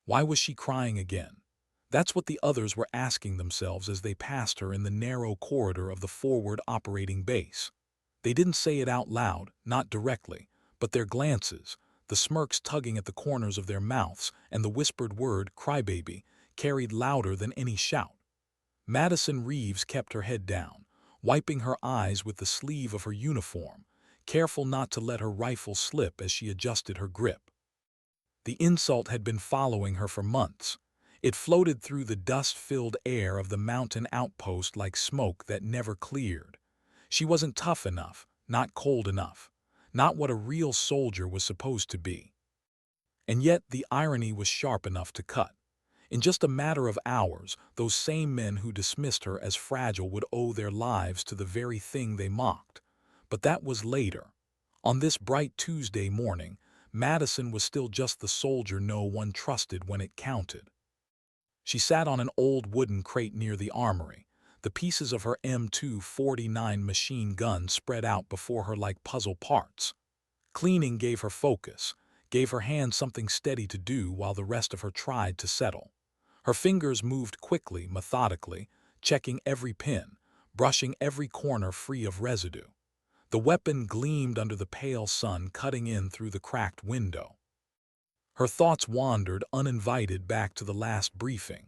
Why was she crying again? That's what the others were asking themselves as they passed her in the narrow corridor of the forward operating base. They didn't say it out loud, not directly, but their glances, the smirks tugging at the corners of their mouths, and the whispered word, crybaby, carried louder than any shout. Madison Reeves kept her head down, wiping her eyes with the sleeve of her uniform, careful not to let her rifle slip as she adjusted her grip. The insult had been following her for months. It floated through the dust-filled air of the mountain outpost like smoke that never cleared. She wasn't tough enough, not cold enough, not what a real soldier was supposed to be. And yet the irony was sharp enough to cut. In just a matter of hours, those same men who dismissed her as fragile would owe their lives to the very thing they mocked. But that was later. On this bright Tuesday morning, Madison was still just the soldier no one trusted when it counted. She sat on an old wooden crate near the armory, the pieces of her M249 machine gun spread out before her like puzzle parts. Cleaning gave her focus, gave her hands something steady to do while the rest of her tried to settle. Her fingers moved quickly, methodically, checking every pin, brushing every corner free of residue. The weapon gleamed under the pale sun cutting in through the cracked window. Her thoughts wandered uninvited back to the last briefing.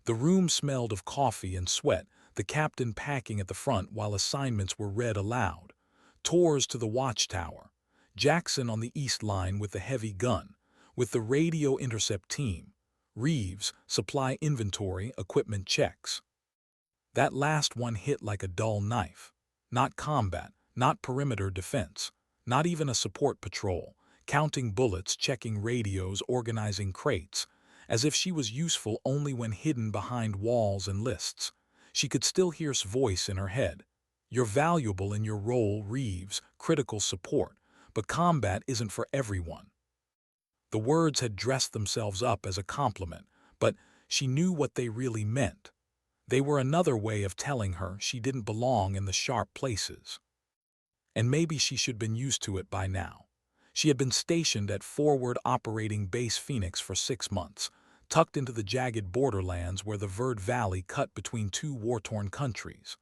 The room smelled of coffee and sweat, the captain packing at the front while assignments were read aloud. Torres to the watchtower. Jackson on the east line with the heavy gun, with the radio intercept team. Reeves, supply inventory, equipment checks. That last one hit like a dull knife. Not combat, not perimeter defense, not even a support patrol, counting bullets, checking radios, organizing crates, as if she was useful only when hidden behind walls and lists. She could still hear his voice in her head. You're valuable in your role, Reeves, critical support, but combat isn't for everyone. The words had dressed themselves up as a compliment, but she knew what they really meant. They were another way of telling her she didn't belong in the sharp places. And maybe she should have been used to it by now. She had been stationed at Forward Operating Base Phoenix for 6 months, tucked into the jagged borderlands where the Verde Valley cut between two war-torn countries.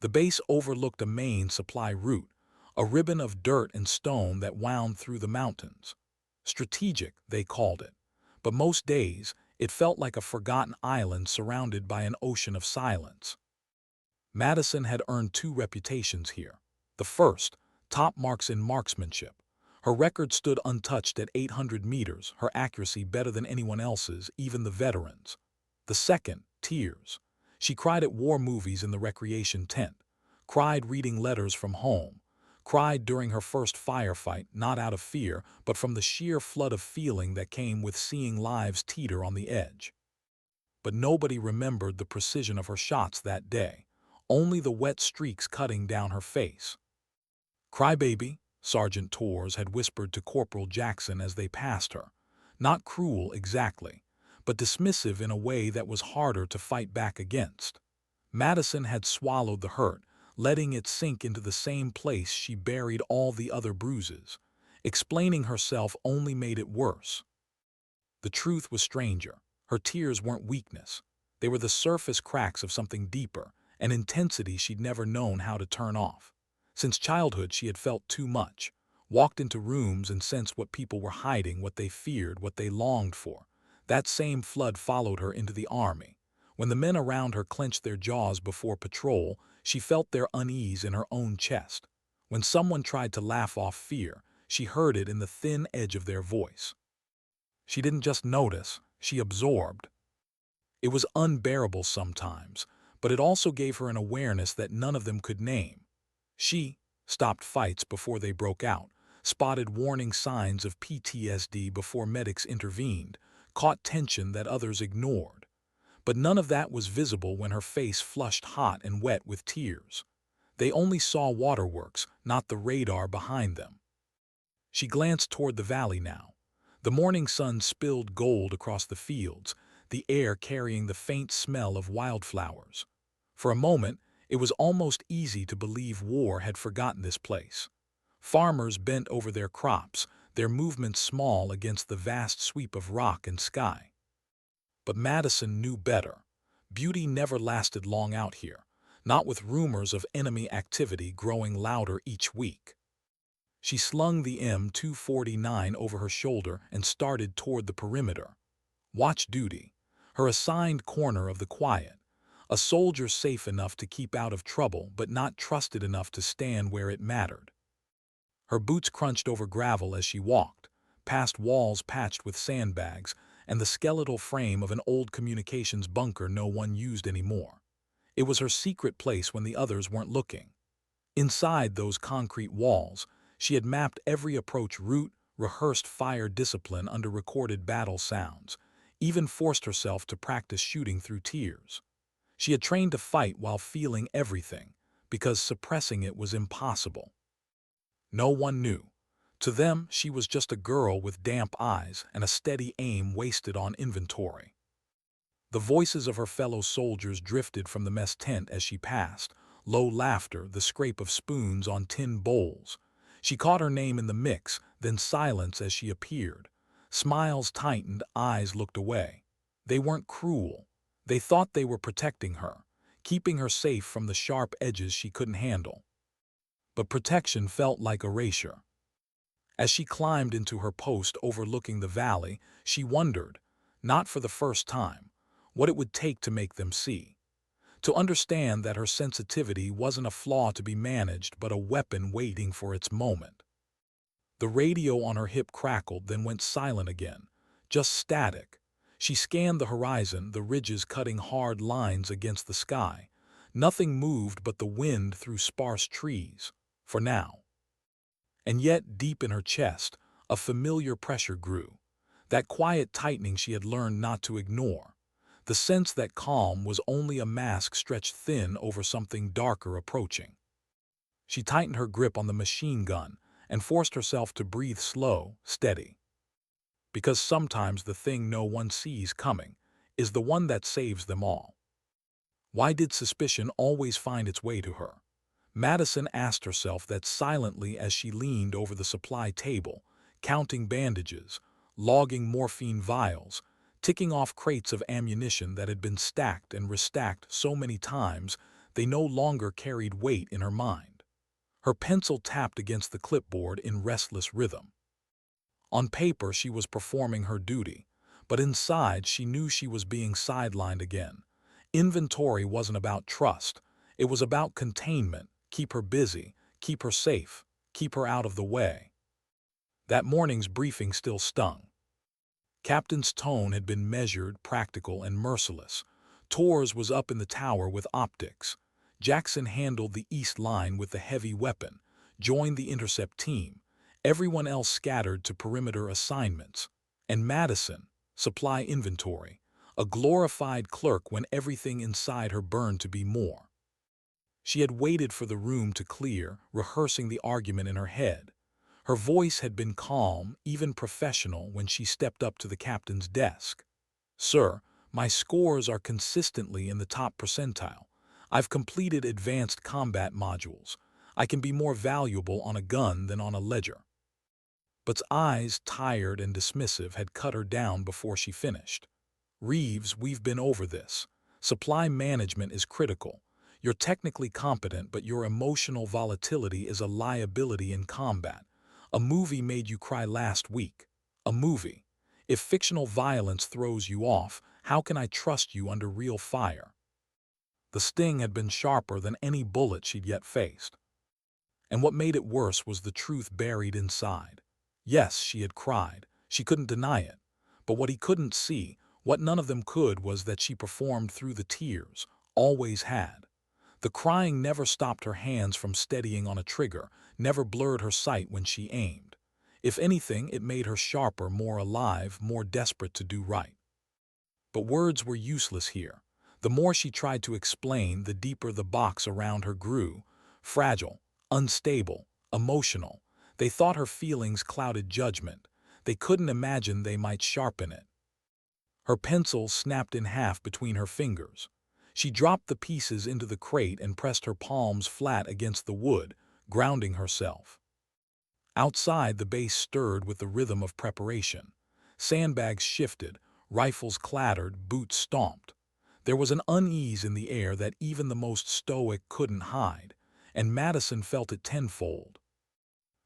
The base overlooked a main supply route, a ribbon of dirt and stone that wound through the mountains. Strategic, they called it, but most days it felt like a forgotten island surrounded by an ocean of silence. Madison had earned 2 reputations here. The first, top marks in marksmanship. Her record stood untouched at 800 meters, her accuracy better than anyone else's, even the veterans. The second, tears. She cried at war movies in the recreation tent, cried reading letters from home, cried during her first firefight, not out of fear, but from the sheer flood of feeling that came with seeing lives teeter on the edge. But nobody remembered the precision of her shots that day, only the wet streaks cutting down her face. "Crybaby," Sergeant Torres had whispered to Corporal Jackson as they passed her. Not cruel exactly, but dismissive in a way that was harder to fight back against. Madison had swallowed the hurt, letting it sink into the same place she buried all the other bruises. Explaining herself only made it worse. The truth was stranger. Her tears weren't weakness. They were the surface cracks of something deeper, an intensity she'd never known how to turn off. Since childhood she had felt too much, walked into rooms and sensed what people were hiding, what they feared, what they longed for. That same flood followed her into the army. When the men around her clenched their jaws before patrol, she felt their unease in her own chest. When someone tried to laugh off fear, she heard it in the thin edge of their voice. She didn't just notice, she absorbed. It was unbearable sometimes, but it also gave her an awareness that none of them could name. She stopped fights before they broke out, spotted warning signs of PTSD before medics intervened, caught tension that others ignored. But none of that was visible when her face flushed hot and wet with tears. They only saw waterworks, not the radar behind them. She glanced toward the valley now. The morning sun spilled gold across the fields, the air carrying the faint smell of wildflowers. For a moment, it was almost easy to believe war had forgotten this place. Farmers bent over their crops, their movements small against the vast sweep of rock and sky. But Madison knew better. Beauty never lasted long out here, not with rumors of enemy activity growing louder each week. She slung the M249 over her shoulder and started toward the perimeter. Watch duty, her assigned corner of the quiet, a soldier safe enough to keep out of trouble but not trusted enough to stand where it mattered. Her boots crunched over gravel as she walked, past walls patched with sandbags and the skeletal frame of an old communications bunker no one used anymore. It was her secret place when the others weren't looking. Inside those concrete walls, she had mapped every approach route, rehearsed fire discipline under recorded battle sounds, even forced herself to practice shooting through tears. She had trained to fight while feeling everything, because suppressing it was impossible. No one knew. To them, she was just a girl with damp eyes and a steady aim wasted on inventory. The voices of her fellow soldiers drifted from the mess tent as she passed, low laughter, the scrape of spoons on tin bowls. She caught her name in the mix, then silence as she appeared. Smiles tightened, eyes looked away. They weren't cruel. They thought they were protecting her, keeping her safe from the sharp edges she couldn't handle. But protection felt like erasure. As she climbed into her post overlooking the valley, she wondered, not for the first time, what it would take to make them see. To understand that her sensitivity wasn't a flaw to be managed but a weapon waiting for its moment. The radio on her hip crackled, then went silent again, just static. She scanned the horizon, the ridges cutting hard lines against the sky. Nothing moved but the wind through sparse trees, for now. And yet, deep in her chest, a familiar pressure grew. That quiet tightening she had learned not to ignore. The sense that calm was only a mask stretched thin over something darker approaching. She tightened her grip on the machine gun and forced herself to breathe slow, steady. Because sometimes the thing no one sees coming is the one that saves them all. Why did suspicion always find its way to her? Madison asked herself that silently as she leaned over the supply table, counting bandages, logging morphine vials, ticking off crates of ammunition that had been stacked and restacked so many times they no longer carried weight in her mind. Her pencil tapped against the clipboard in restless rhythm. On paper she was performing her duty, but inside she knew she was being sidelined again. Inventory wasn't about trust, it was about containment. Keep her busy, keep her safe, keep her out of the way. That morning's briefing still stung. Captain's tone had been measured, practical, and merciless. Torres was up in the tower with optics. Jackson handled the east line with the heavy weapon, joined the intercept team. Everyone else scattered to perimeter assignments. And Madison, supply inventory, a glorified clerk when everything inside her burned to be more. She had waited for the room to clear, rehearsing the argument in her head. Her voice had been calm, even professional, when she stepped up to the captain's desk. "Sir, my scores are consistently in the top percentile. I've completed advanced combat modules. I can be more valuable on a gun than on a ledger." But's eyes, tired and dismissive, had cut her down before she finished. "Reeves, we've been over this. Supply management is critical. You're technically competent, but your emotional volatility is a liability in combat. A movie made you cry last week. A movie. If fictional violence throws you off, how can I trust you under real fire?" The sting had been sharper than any bullet she'd yet faced. And what made it worse was the truth buried inside. Yes, she had cried. She couldn't deny it. But what he couldn't see, what none of them could, was that she performed through the tears, always had. The crying never stopped her hands from steadying on a trigger, never blurred her sight when she aimed. If anything, it made her sharper, more alive, more desperate to do right. But words were useless here. The more she tried to explain, the deeper the box around her grew. Fragile, unstable, emotional. They thought her feelings clouded judgment. They couldn't imagine they might sharpen it. Her pencil snapped in half between her fingers. She dropped the pieces into the crate and pressed her palms flat against the wood, grounding herself. Outside, the base stirred with the rhythm of preparation. Sandbags shifted, Rifles clattered, boots stomped. There was an unease in the air that even the most stoic couldn't hide, and Madison felt it tenfold.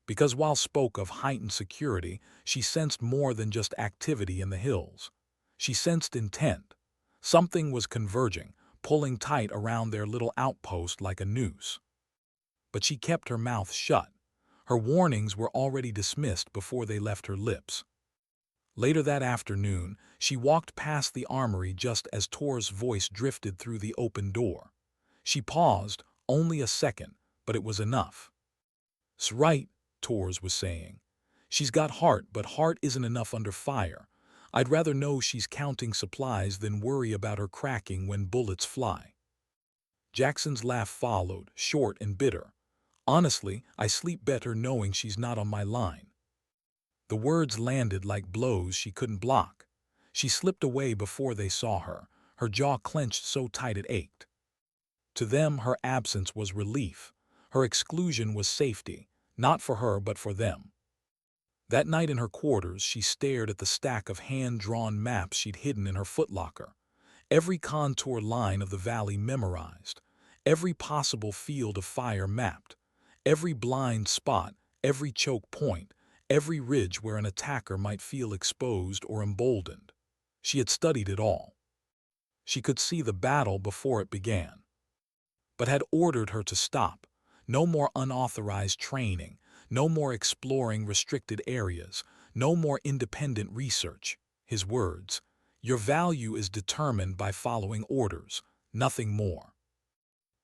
Because while spoke of heightened security, she sensed more than just activity in the hills. She sensed intent. Something was converging, pulling tight around their little outpost like a noose. But she kept her mouth shut. Her warnings were already dismissed before they left her lips. Later that afternoon, she walked past the armory just as Torres' voice drifted through the open door. She paused, only a second, but it was enough. "'S right," Torres was saying. "She's got heart, but heart isn't enough under fire. I'd rather know she's counting supplies than worry about her cracking when bullets fly." Jackson's laugh followed, short and bitter. "Honestly, I sleep better knowing she's not on my line." The words landed like blows she couldn't block. She slipped away before they saw her, her jaw clenched so tight it ached. To them, her absence was relief. Her exclusion was safety, not for her but for them. That night in her quarters, she stared at the stack of hand-drawn maps she'd hidden in her footlocker. Every contour line of the valley memorized, every possible field of fire mapped, every blind spot, every choke point, every ridge where an attacker might feel exposed or emboldened. She had studied it all. She could see the battle before it began, but had ordered her to stop. No more unauthorized training, no more exploring restricted areas, no more independent research. His words, "Your value is determined by following orders, nothing more."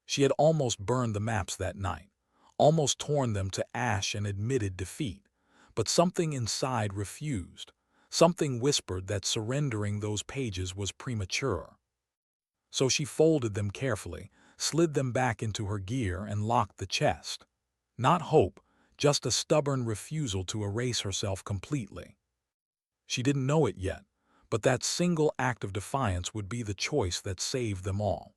She had almost burned the maps that night, almost torn them to ash and admitted defeat. But something inside refused. Something whispered that surrendering those pages was premature. So she folded them carefully, slid them back into her gear, and locked the chest. Not hope, just a stubborn refusal to erase herself completely. She didn't know it yet, but that single act of defiance would be the choice that saved them all.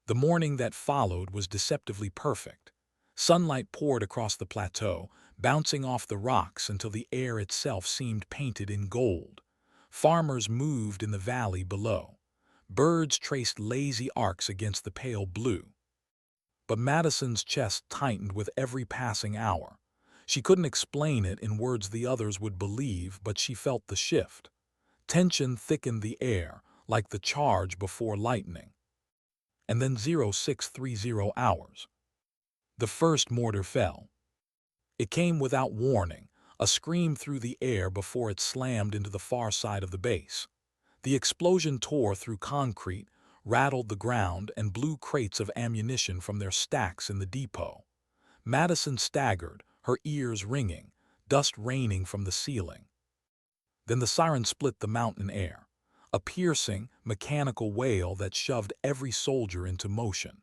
The morning that followed was deceptively perfect. Sunlight poured across the plateau, bouncing off the rocks until the air itself seemed painted in gold. Farmers moved in the valley below. Birds traced lazy arcs against the pale blue. But Madison's chest tightened with every passing hour. She couldn't explain it in words the others would believe, but she felt the shift. Tension thickened the air, like the charge before lightning. And then 0630 hours. The first mortar fell. It came without warning, a scream through the air before it slammed into the far side of the base. The explosion tore through concrete, rattled the ground, and blew crates of ammunition from their stacks in the depot. Madison staggered, her ears ringing, dust raining from the ceiling. Then the siren split the mountain air, a piercing, mechanical wail that shoved every soldier into motion.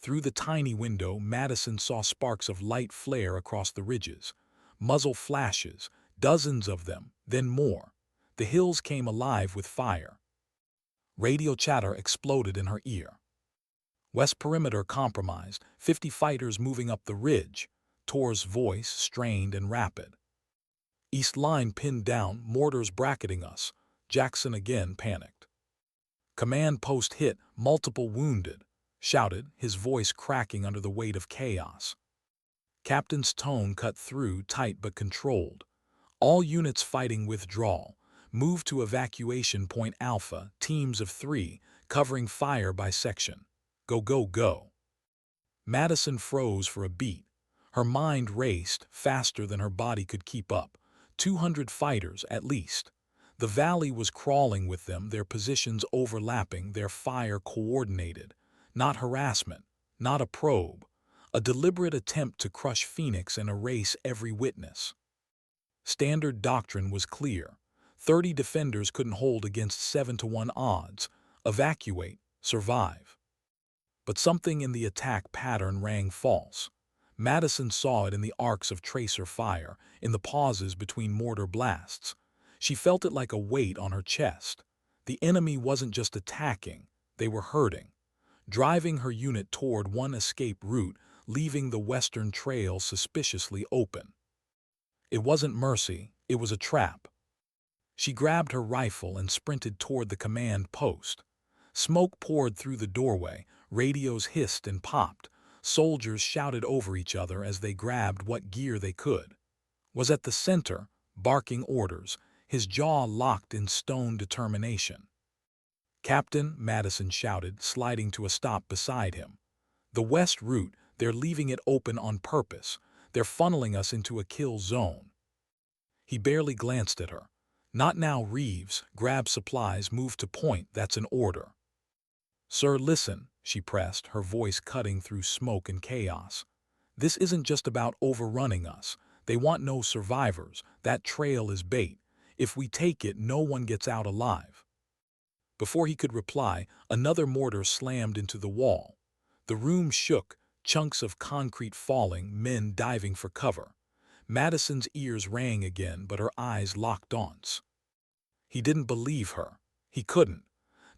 Through the tiny window, Madison saw sparks of light flare across the ridges. Muzzle flashes, dozens of them, then more. The hills came alive with fire. Radio chatter exploded in her ear. West perimeter compromised, 50 fighters moving up the ridge. Torres' voice strained and rapid. East line pinned down, mortars bracketing us. Jackson again panicked. Command post hit, multiple wounded. Shouted, his voice cracking under the weight of chaos. Captain's tone cut through, tight but controlled. All units fighting withdrawal. Move to evacuation point Alpha, teams of 3, covering fire by section. Go, go, go. Madison froze for a beat. Her mind raced, faster than her body could keep up. 200 fighters, at least. The valley was crawling with them, their positions overlapping, their fire coordinated. Not harassment, not a probe, a deliberate attempt to crush Phoenix and erase every witness. Standard doctrine was clear. 30 defenders couldn't hold against 7-to-1 odds. Evacuate, survive. But something in the attack pattern rang false. Madison saw it in the arcs of tracer fire, in the pauses between mortar blasts. She felt it like a weight on her chest. The enemy wasn't just attacking, they were hurting. Driving her unit toward one escape route, leaving the western trail suspiciously open. It wasn't mercy, it was a trap. She grabbed her rifle and sprinted toward the command post. Smoke poured through the doorway, radios hissed and popped, soldiers shouted over each other as they grabbed what gear they could. Was at the center, barking orders, his jaw locked in stone determination. "Captain," Madison shouted, sliding to a stop beside him. "The west route, they're leaving it open on purpose. They're funneling us into a kill zone." He barely glanced at her. "Not now, Reeves. Grab supplies, move to point, that's an order." "Sir, listen," she pressed, her voice cutting through smoke and chaos. "This isn't just about overrunning us. They want no survivors. That trail is bait. If we take it, no one gets out alive." Before he could reply, another mortar slammed into the wall. The room shook, chunks of concrete falling, men diving for cover. Madison's ears rang again, but her eyes locked ons. He didn't believe her. He couldn't.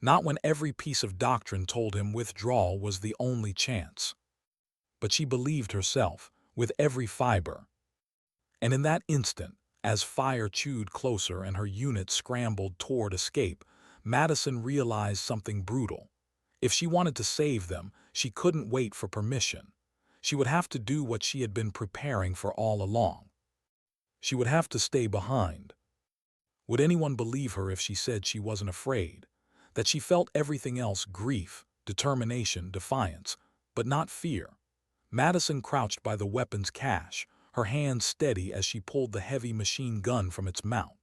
Not when every piece of doctrine told him withdrawal was the only chance. But she believed herself, with every fiber. And in that instant, as fire chewed closer and her unit scrambled toward escape, Madison realized something brutal. If she wanted to save them, she couldn't wait for permission. She would have to do what she had been preparing for all along. She would have to stay behind. Would anyone believe her if she said she wasn't afraid? That she felt everything else: grief, determination, defiance, but not fear. Madison crouched by the weapon's cache, her hands steady as she pulled the heavy machine gun from its mount.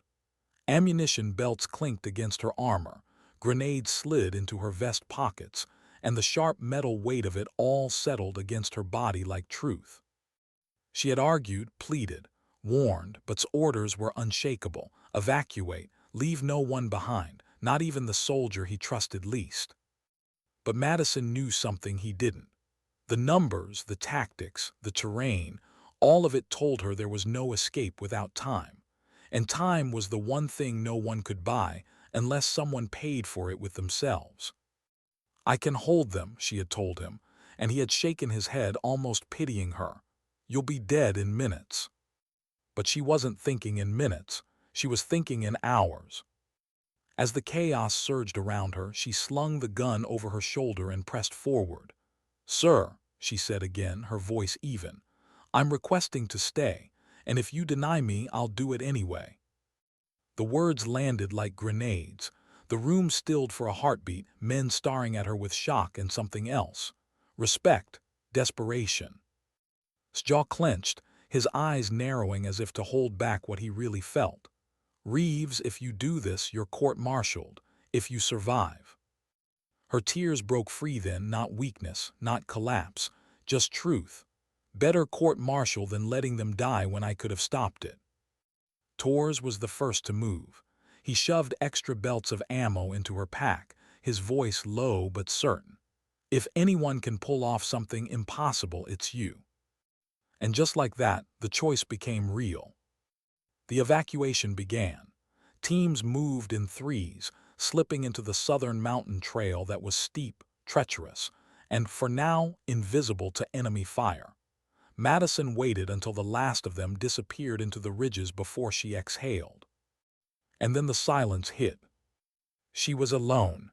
Ammunition belts clinked against her armor, grenades slid into her vest pockets, and the sharp metal weight of it all settled against her body like truth. She had argued, pleaded, warned, but orders were unshakable: evacuate, leave no one behind, not even the soldier he trusted least. But Madison knew something he didn't. The numbers, the tactics, the terrain, all of it told her there was no escape without time. And time was the one thing no one could buy unless someone paid for it with themselves. "I can hold them," she had told him, and he had shaken his head, almost pitying her. "You'll be dead in minutes." But she wasn't thinking in minutes. She was thinking in hours. As the chaos surged around her, she slung the gun over her shoulder and pressed forward. "Sir," she said again, her voice even, "I'm requesting to stay, and if you deny me, I'll do it anyway." The words landed like grenades. The room stilled for a heartbeat, men staring at her with shock and something else: respect, desperation. His jaw clenched, his eyes narrowing as if to hold back what he really felt. "Reeves, if you do this, you're court-martialed. If you survive." Her tears broke free then, not weakness, not collapse, just truth. "Better court-martial than letting them die when I could have stopped it." Torres was the first to move. He shoved extra belts of ammo into her pack, his voice low but certain. "If anyone can pull off something impossible, it's you." And just like that, the choice became real. The evacuation began. Teams moved in threes, slipping into the southern mountain trail that was steep, treacherous, and, for now, invisible to enemy fire. Madison waited until the last of them disappeared into the ridges before she exhaled. And then the silence hit. She was alone.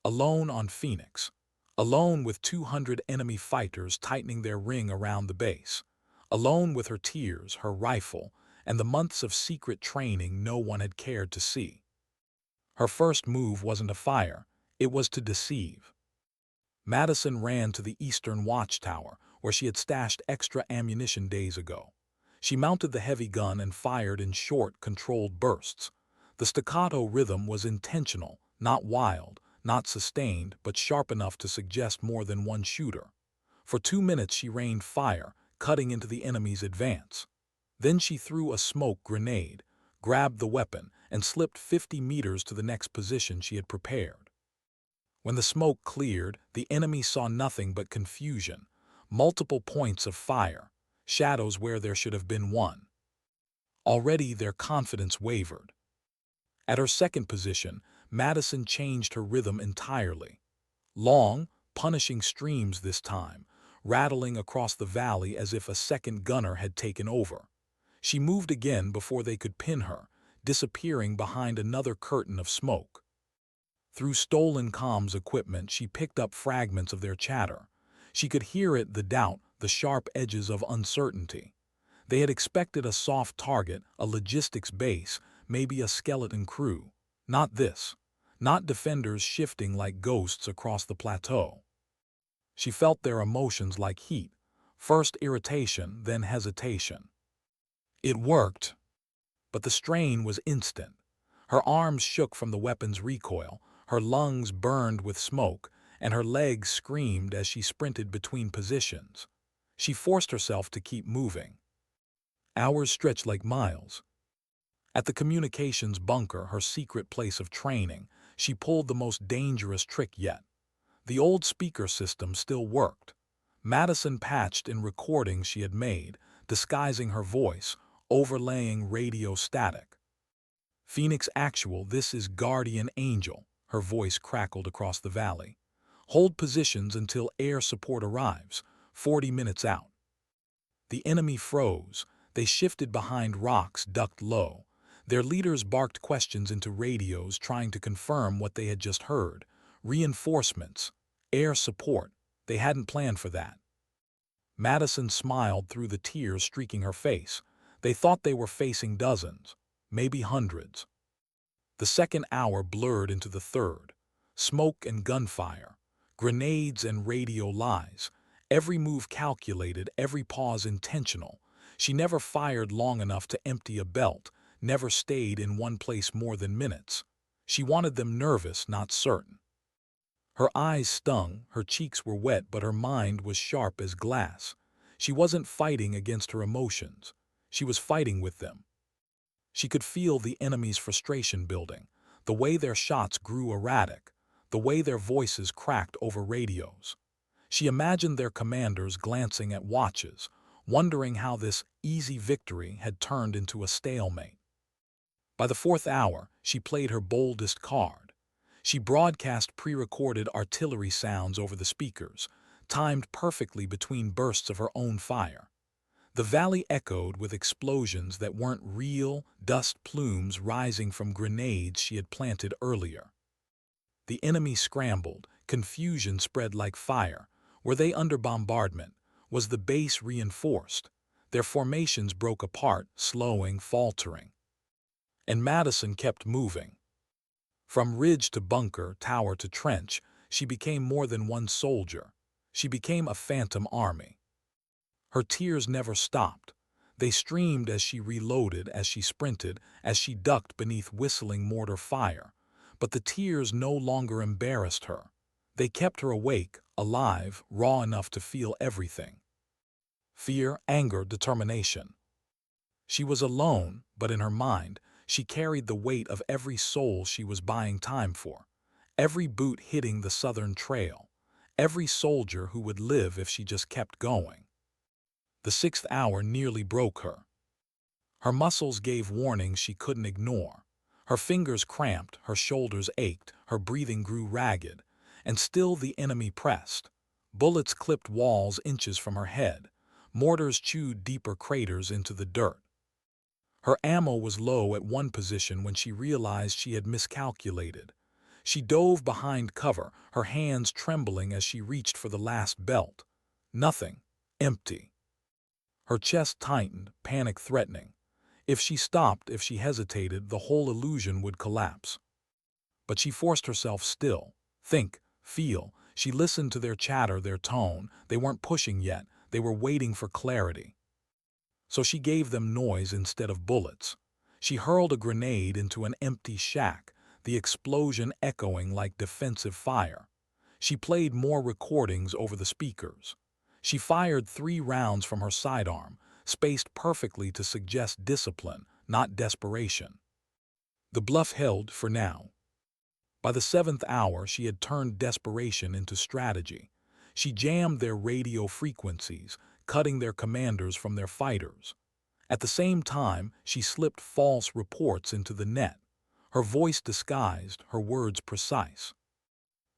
Alone on Phoenix. Alone with 200 enemy fighters tightening their ring around the base. Alone with her tears, her rifle, and the months of secret training no one had cared to see. Her first move wasn't to fire, it was to deceive. Madison ran to the eastern watchtower, where she had stashed extra ammunition days ago. She mounted the heavy gun and fired in short, controlled bursts. The staccato rhythm was intentional, not wild, not sustained, but sharp enough to suggest more than one shooter. For 2 minutes she rained fire, cutting into the enemy's advance. Then she threw a smoke grenade, grabbed the weapon, and slipped 50 meters to the next position she had prepared. When the smoke cleared, the enemy saw nothing but confusion, multiple points of fire, shadows where there should have been one. Already their confidence wavered. At her second position, Madison changed her rhythm entirely. Long, punishing streams this time, rattling across the valley as if a second gunner had taken over. She moved again before they could pin her, disappearing behind another curtain of smoke. Through stolen comms equipment, she picked up fragments of their chatter. She could hear it, the doubt, the sharp edges of uncertainty. They had expected a soft target, a logistics base, maybe a skeleton crew. Not this. Not defenders shifting like ghosts across the plateau. She felt their emotions like heat. First irritation, then hesitation. It worked, but the strain was instant. Her arms shook from the weapon's recoil, her lungs burned with smoke, and her legs screamed as she sprinted between positions. She forced herself to keep moving. Hours stretched like miles. At the communications bunker, her secret place of training, she pulled the most dangerous trick yet. The old speaker system still worked. Madison patched in recordings she had made, disguising her voice, overlaying radio static. "Phoenix Actual, this is Guardian Angel," her voice crackled across the valley. "Hold positions until air support arrives, 40 minutes out." The enemy froze. They shifted behind rocks, ducked low. Their leaders barked questions into radios, trying to confirm what they had just heard. Reinforcements, air support. They hadn't planned for that. Madison smiled through the tears streaking her face. They thought they were facing dozens, maybe hundreds. The second hour blurred into the third. Smoke and gunfire, grenades and radio lies. Every move calculated, every pause intentional. She never fired long enough to empty a belt, never stayed in one place more than minutes. She wanted them nervous, not certain. Her eyes stung, her cheeks were wet, but her mind was sharp as glass. She wasn't fighting against her emotions. She was fighting with them. She could feel the enemy's frustration building, the way their shots grew erratic, the way their voices cracked over radios. She imagined their commanders glancing at watches, wondering how this easy victory had turned into a stalemate. By the fourth hour, she played her boldest card. She broadcast pre-recorded artillery sounds over the speakers, timed perfectly between bursts of her own fire. The valley echoed with explosions that weren't real, dust plumes rising from grenades she had planted earlier. The enemy scrambled, confusion spread like fire. Were they under bombardment? Was the base reinforced? Their formations broke apart, slowing, faltering. And Madison kept moving. From ridge to bunker, tower to trench, she became more than one soldier. She became a phantom army. Her tears never stopped. They streamed as she reloaded, as she sprinted, as she ducked beneath whistling mortar fire. But the tears no longer embarrassed her. They kept her awake, alive, raw enough to feel everything. Fear, anger, determination. She was alone, but in her mind, she carried the weight of every soul she was buying time for. Every boot hitting the southern trail. Every soldier who would live if she just kept going. The sixth hour nearly broke her. Her muscles gave warnings she couldn't ignore. Her fingers cramped, her shoulders ached, her breathing grew ragged. And still the enemy pressed. Bullets clipped walls inches from her head. Mortars chewed deeper craters into the dirt. Her ammo was low at one position when she realized she had miscalculated. She dove behind cover, her hands trembling as she reached for the last belt. Nothing. Empty. Her chest tightened, panic threatening. If she stopped, if she hesitated, the whole illusion would collapse. But she forced herself still. Think, feel. She listened to their chatter, their tone. They weren't pushing yet. They were waiting for clarity. So she gave them noise instead of bullets. She hurled a grenade into an empty shack, the explosion echoing like defensive fire. She played more recordings over the speakers. She fired 3 rounds from her sidearm, spaced perfectly to suggest discipline, not desperation. The bluff held for now. By the 7th hour, she had turned desperation into strategy. She jammed their radio frequencies, cutting their commanders from their fighters. At the same time, she slipped false reports into the net, her voice disguised, her words precise.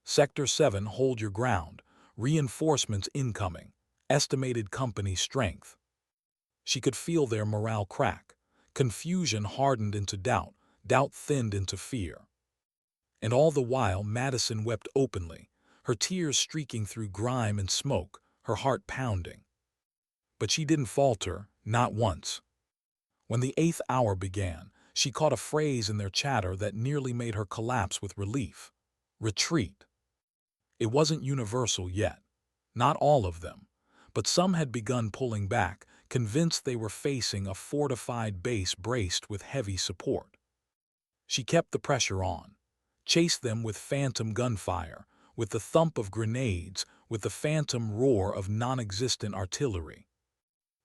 Sector 7, hold your ground. Reinforcements incoming. Estimated company strength. She could feel their morale crack. Confusion hardened into doubt, doubt thinned into fear. And all the while Madison wept openly, her tears streaking through grime and smoke, her heart pounding. But she didn't falter, not once. When the 8th hour began, she caught a phrase in their chatter that nearly made her collapse with relief. Retreat. It wasn't universal yet. Not all of them. But some had begun pulling back, convinced they were facing a fortified base braced with heavy support. She kept the pressure on, chased them with phantom gunfire, with the thump of grenades, with the phantom roar of non-existent artillery.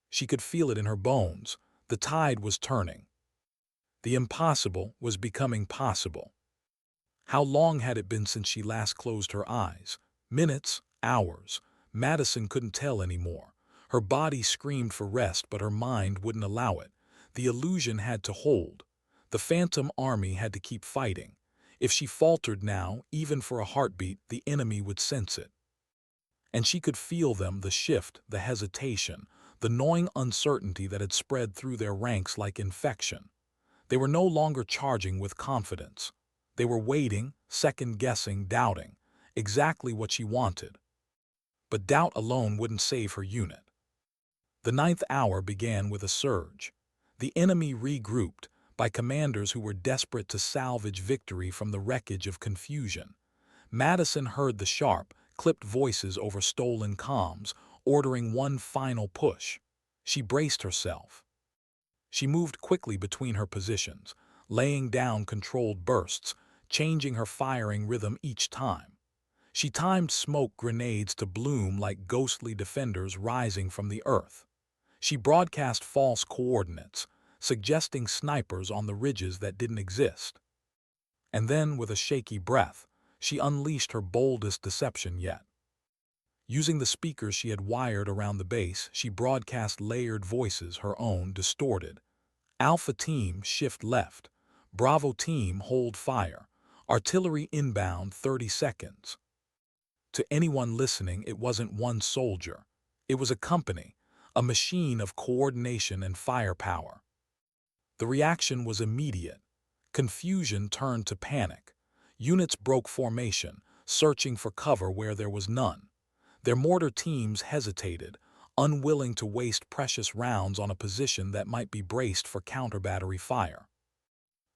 She could feel it in her bones. The tide was turning. The impossible was becoming possible. How long had it been since she last closed her eyes? Minutes? Hours? Madison couldn't tell anymore. Her body screamed for rest, but her mind wouldn't allow it. The illusion had to hold. The phantom army had to keep fighting. If she faltered now, even for a heartbeat, the enemy would sense it. And she could feel them, the shift, the hesitation, the gnawing uncertainty that had spread through their ranks like infection. They were no longer charging with confidence. They were waiting, second-guessing, doubting, exactly what she wanted. But doubt alone wouldn't save her unit. The 9th hour began with a surge. The enemy regrouped, by commanders who were desperate to salvage victory from the wreckage of confusion. Madison heard the sharp, clipped voices over stolen comms, ordering one final push. She braced herself. She moved quickly between her positions, laying down controlled bursts, changing her firing rhythm each time. She timed smoke grenades to bloom like ghostly defenders rising from the earth. She broadcast false coordinates, suggesting snipers on the ridges that didn't exist. And then, with a shaky breath, she unleashed her boldest deception yet. Using the speakers she had wired around the base, she broadcast layered voices, her own distorted. Alpha Team, shift left. Bravo Team, hold fire. Artillery inbound 30 seconds. To anyone listening, it wasn't one soldier. It was a company, a machine of coordination and firepower. The reaction was immediate. Confusion turned to panic. Units broke formation, searching for cover where there was none. Their mortar teams hesitated, unwilling to waste precious rounds on a position that might be braced for counter-battery fire.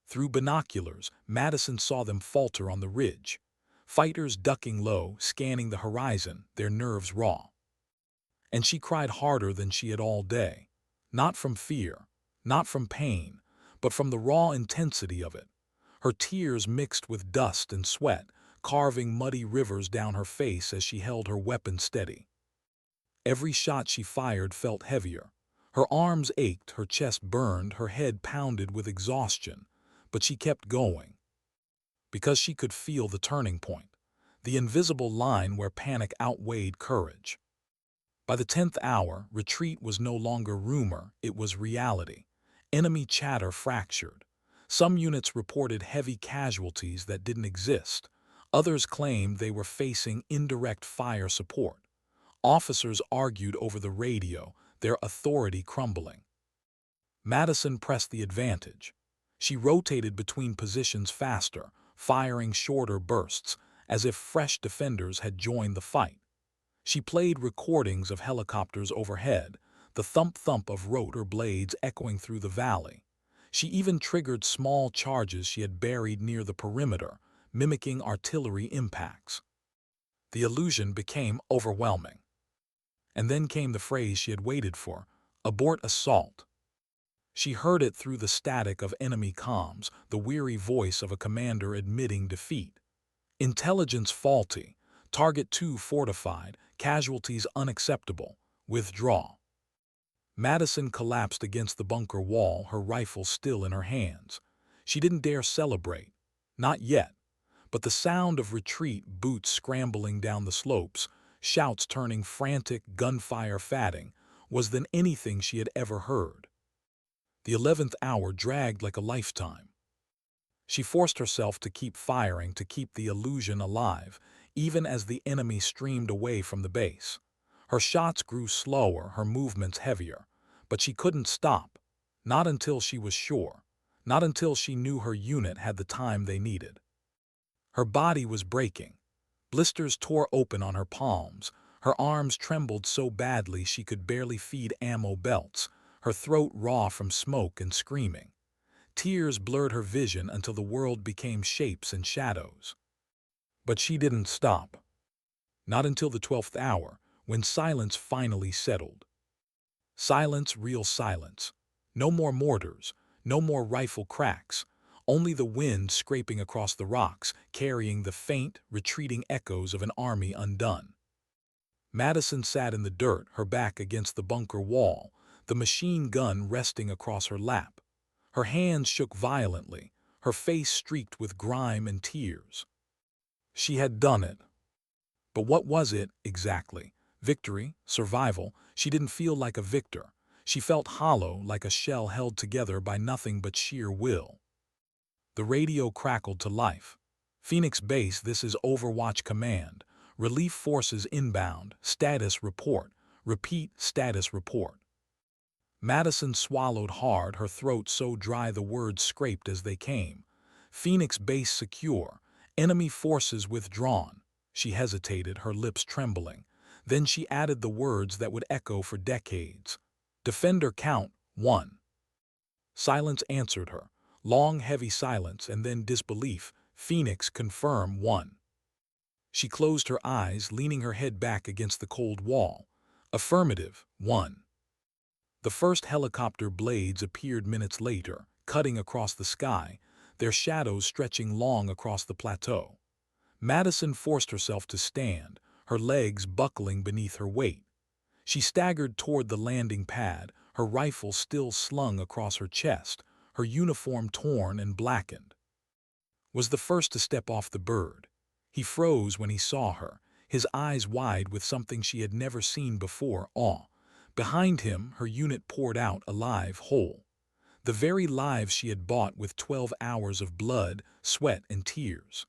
Through binoculars, Madison saw them falter on the ridge. Fighters ducking low, scanning the horizon, their nerves raw. And she cried harder than she had all day. Not from fear, not from pain, but from the raw intensity of it. Her tears mixed with dust and sweat, carving muddy rivers down her face as she held her weapon steady. Every shot she fired felt heavier. Her arms ached, her chest burned, her head pounded with exhaustion, but she kept going. Because she could feel the turning point, the invisible line where panic outweighed courage. By the 10th hour, retreat was no longer rumor, it was reality. Enemy chatter fractured. Some units reported heavy casualties that didn't exist. Others claimed they were facing indirect fire support. Officers argued over the radio, their authority crumbling. Madison pressed the advantage. She rotated between positions faster, firing shorter bursts, as if fresh defenders had joined the fight. She played recordings of helicopters overhead, the thump-thump of rotor blades echoing through the valley. She even triggered small charges she had buried near the perimeter, mimicking artillery impacts. The illusion became overwhelming. And then came the phrase she had waited for, abort assault. She heard it through the static of enemy comms, the weary voice of a commander admitting defeat. Intelligence faulty, target 2 fortified, casualties unacceptable, withdraw. Madison collapsed against the bunker wall, her rifle still in her hands. She didn't dare celebrate. Not yet. But the sound of retreat, boots scrambling down the slopes, shouts turning frantic, gunfire fatting, was than anything she had ever heard. The 11th hour dragged like a lifetime. She forced herself to keep firing, to keep the illusion alive, even as the enemy streamed away from the base. Her shots grew slower, her movements heavier, but she couldn't stop. Not until she was sure. Not until she knew her unit had the time they needed. Her body was breaking. Blisters tore open on her palms. Her arms trembled so badly she could barely feed ammo belts, her throat raw from smoke and screaming. Tears blurred her vision until the world became shapes and shadows. But she didn't stop. Not until the 12th hour, when silence finally settled. Silence, real silence. No more mortars, no more rifle cracks, only the wind scraping across the rocks, carrying the faint, retreating echoes of an army undone. Madison sat in the dirt, her back against the bunker wall, the machine gun resting across her lap. Her hands shook violently, her face streaked with grime and tears. She had done it. But what was it, exactly? Victory? Survival? She didn't feel like a victor. She felt hollow, like a shell held together by nothing but sheer will. The radio crackled to life. Phoenix Base, this is Overwatch Command. Relief forces inbound. Status report. Repeat, status report. Madison swallowed hard, her throat so dry the words scraped as they came. Phoenix Base secure. Enemy forces withdrawn. She hesitated, her lips trembling. Then she added the words that would echo for decades. Defender count, 1. Silence answered her. Long, heavy silence, and then disbelief. Phoenix confirm, 1. She closed her eyes, leaning her head back against the cold wall. Affirmative, 1. The first helicopter blades appeared minutes later, cutting across the sky, their shadows stretching long across the plateau. Madison forced herself to stand, her legs buckling beneath her weight. She staggered toward the landing pad, her rifle still slung across her chest, her uniform torn and blackened. Was the first to step off the bird. He froze when he saw her, his eyes wide with something she had never seen before, awe. Behind him, her unit poured out, alive, whole. The very lives she had bought with 12 hours of blood, sweat, and tears.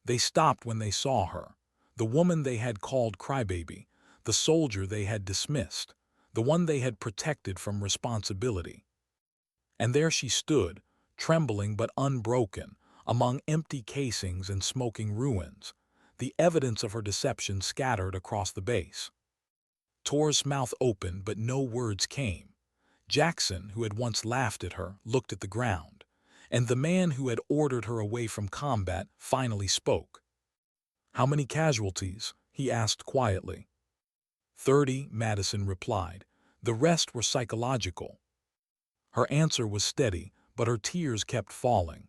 They stopped when they saw her, the woman they had called crybaby, the soldier they had dismissed, the one they had protected from responsibility. And there she stood, trembling but unbroken, among empty casings and smoking ruins, the evidence of her deception scattered across the base. Torres' mouth opened, but no words came. Jackson, who had once laughed at her, looked at the ground, and the man who had ordered her away from combat finally spoke. "How many casualties?" he asked quietly. 30, Madison replied. The rest were psychological. Her answer was steady, but her tears kept falling.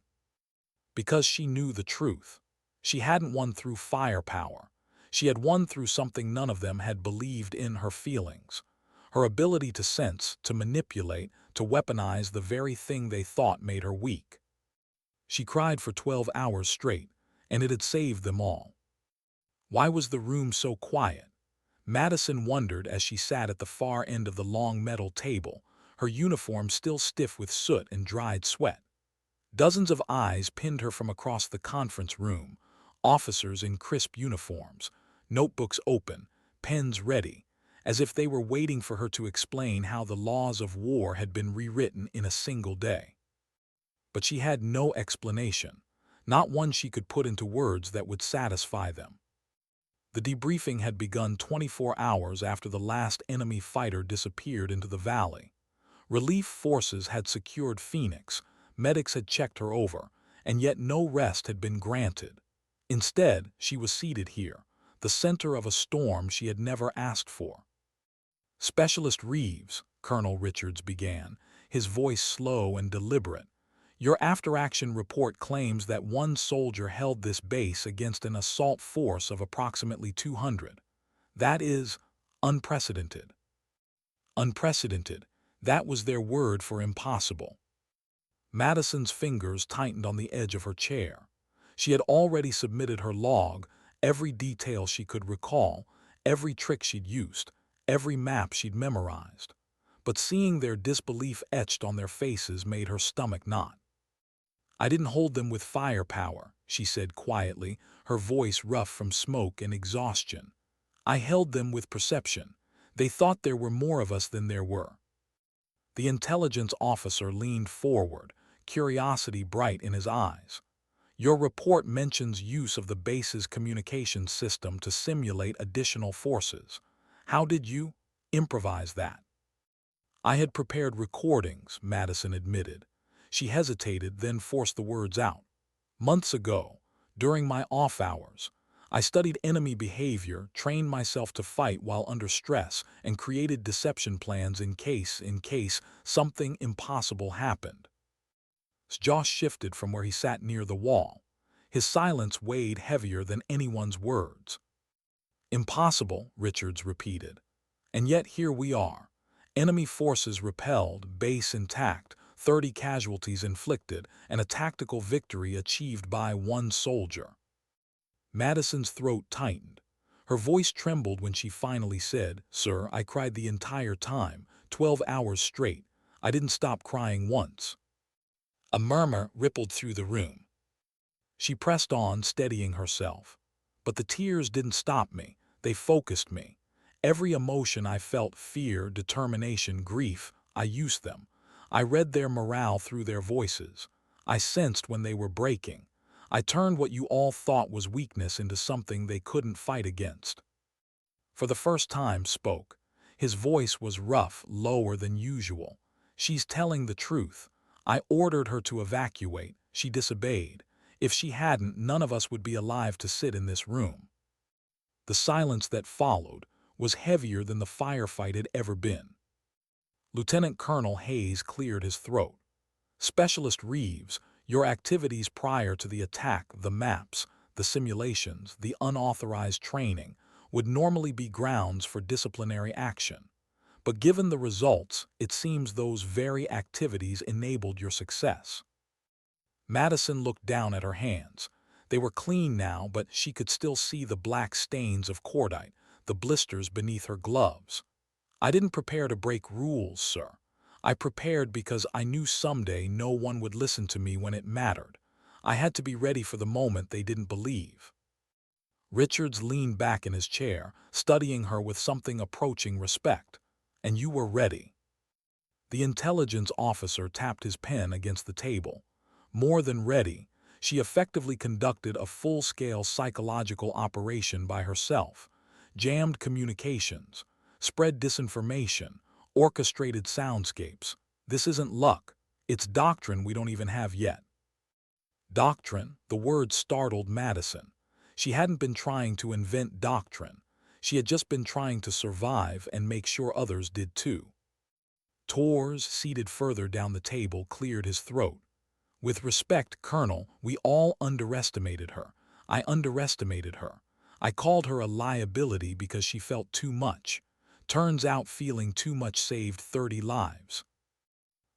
Because she knew the truth. She hadn't won through firepower. She had won through something none of them had believed in: her feelings. Her ability to sense, to manipulate, to weaponize the very thing they thought made her weak. She cried for 12 hours straight, and it had saved them all. Why was the room so quiet? Madison wondered as she sat at the far end of the long metal table, her uniform still stiff with soot and dried sweat. Dozens of eyes pinned her from across the conference room, officers in crisp uniforms, notebooks open, pens ready, as if they were waiting for her to explain how the laws of war had been rewritten in a single day. But she had no explanation, not one she could put into words that would satisfy them. The debriefing had begun 24 hours after the last enemy fighter disappeared into the valley. Relief forces had secured Phoenix, medics had checked her over, and yet no rest had been granted. Instead, she was seated here, the center of a storm she had never asked for. "Specialist Reeves," Colonel Richards began, his voice slow and deliberate, "your after-action report claims that one soldier held this base against an assault force of approximately 200. That is unprecedented." Unprecedented. That was their word for impossible. Madison's fingers tightened on the edge of her chair. She had already submitted her log, every detail she could recall, every trick she'd used, every map she'd memorized. But seeing their disbelief etched on their faces made her stomach knot. "I didn't hold them with firepower," she said quietly, her voice rough from smoke and exhaustion. "I held them with perception. They thought there were more of us than there were." The intelligence officer leaned forward, curiosity bright in his eyes. Your report mentions use of the base's communication system to simulate additional forces. How did you improvise that? I had prepared recordings, Madison admitted. She hesitated, then forced the words out. Months ago, during my off hours, I studied enemy behavior, trained myself to fight while under stress, and created deception plans in case something impossible happened. Josh shifted from where he sat near the wall. His silence weighed heavier than anyone's words. Impossible, Richards repeated. And yet here we are. Enemy forces repelled, base intact, 30 casualties inflicted, and a tactical victory achieved by one soldier. Madison's throat tightened. Her voice trembled when she finally said, "Sir, I cried the entire time, 12 hours straight. I didn't stop crying once." A murmur rippled through the room. She pressed on, steadying herself. But the tears didn't stop me. They focused me. Every emotion I felt, fear, determination, grief, I used them. I read their morale through their voices. I sensed when they were breaking. I turned what you all thought was weakness into something they couldn't fight against. For the first time spoke. His voice was rough, lower than usual. She's telling the truth. I ordered her to evacuate. She disobeyed. If she hadn't, none of us would be alive to sit in this room. The silence that followed was heavier than the firefight had ever been. Lieutenant Colonel Hayes cleared his throat. Specialist Reeves, your activities prior to the attack, the maps, the simulations, the unauthorized training, would normally be grounds for disciplinary action. But given the results, it seems those very activities enabled your success. Madison looked down at her hands. They were clean now, but she could still see the black stains of cordite, the blisters beneath her gloves. I didn't prepare to break rules, sir. I prepared because I knew someday no one would listen to me when it mattered. I had to be ready for the moment they didn't believe. Richards leaned back in his chair, studying her with something approaching respect. And you were ready. The intelligence officer tapped his pen against the table. More than ready, she effectively conducted a full-scale psychological operation by herself, jammed communications, spread disinformation, orchestrated soundscapes. This isn't luck. It's doctrine we don't even have yet. Doctrine, the word startled Madison. She hadn't been trying to invent doctrine. She had just been trying to survive and make sure others did too. Torres, seated further down the table, cleared his throat. With respect, Colonel, we all underestimated her. I underestimated her. I called her a liability because she felt too much. Turns out feeling too much saved 30 lives.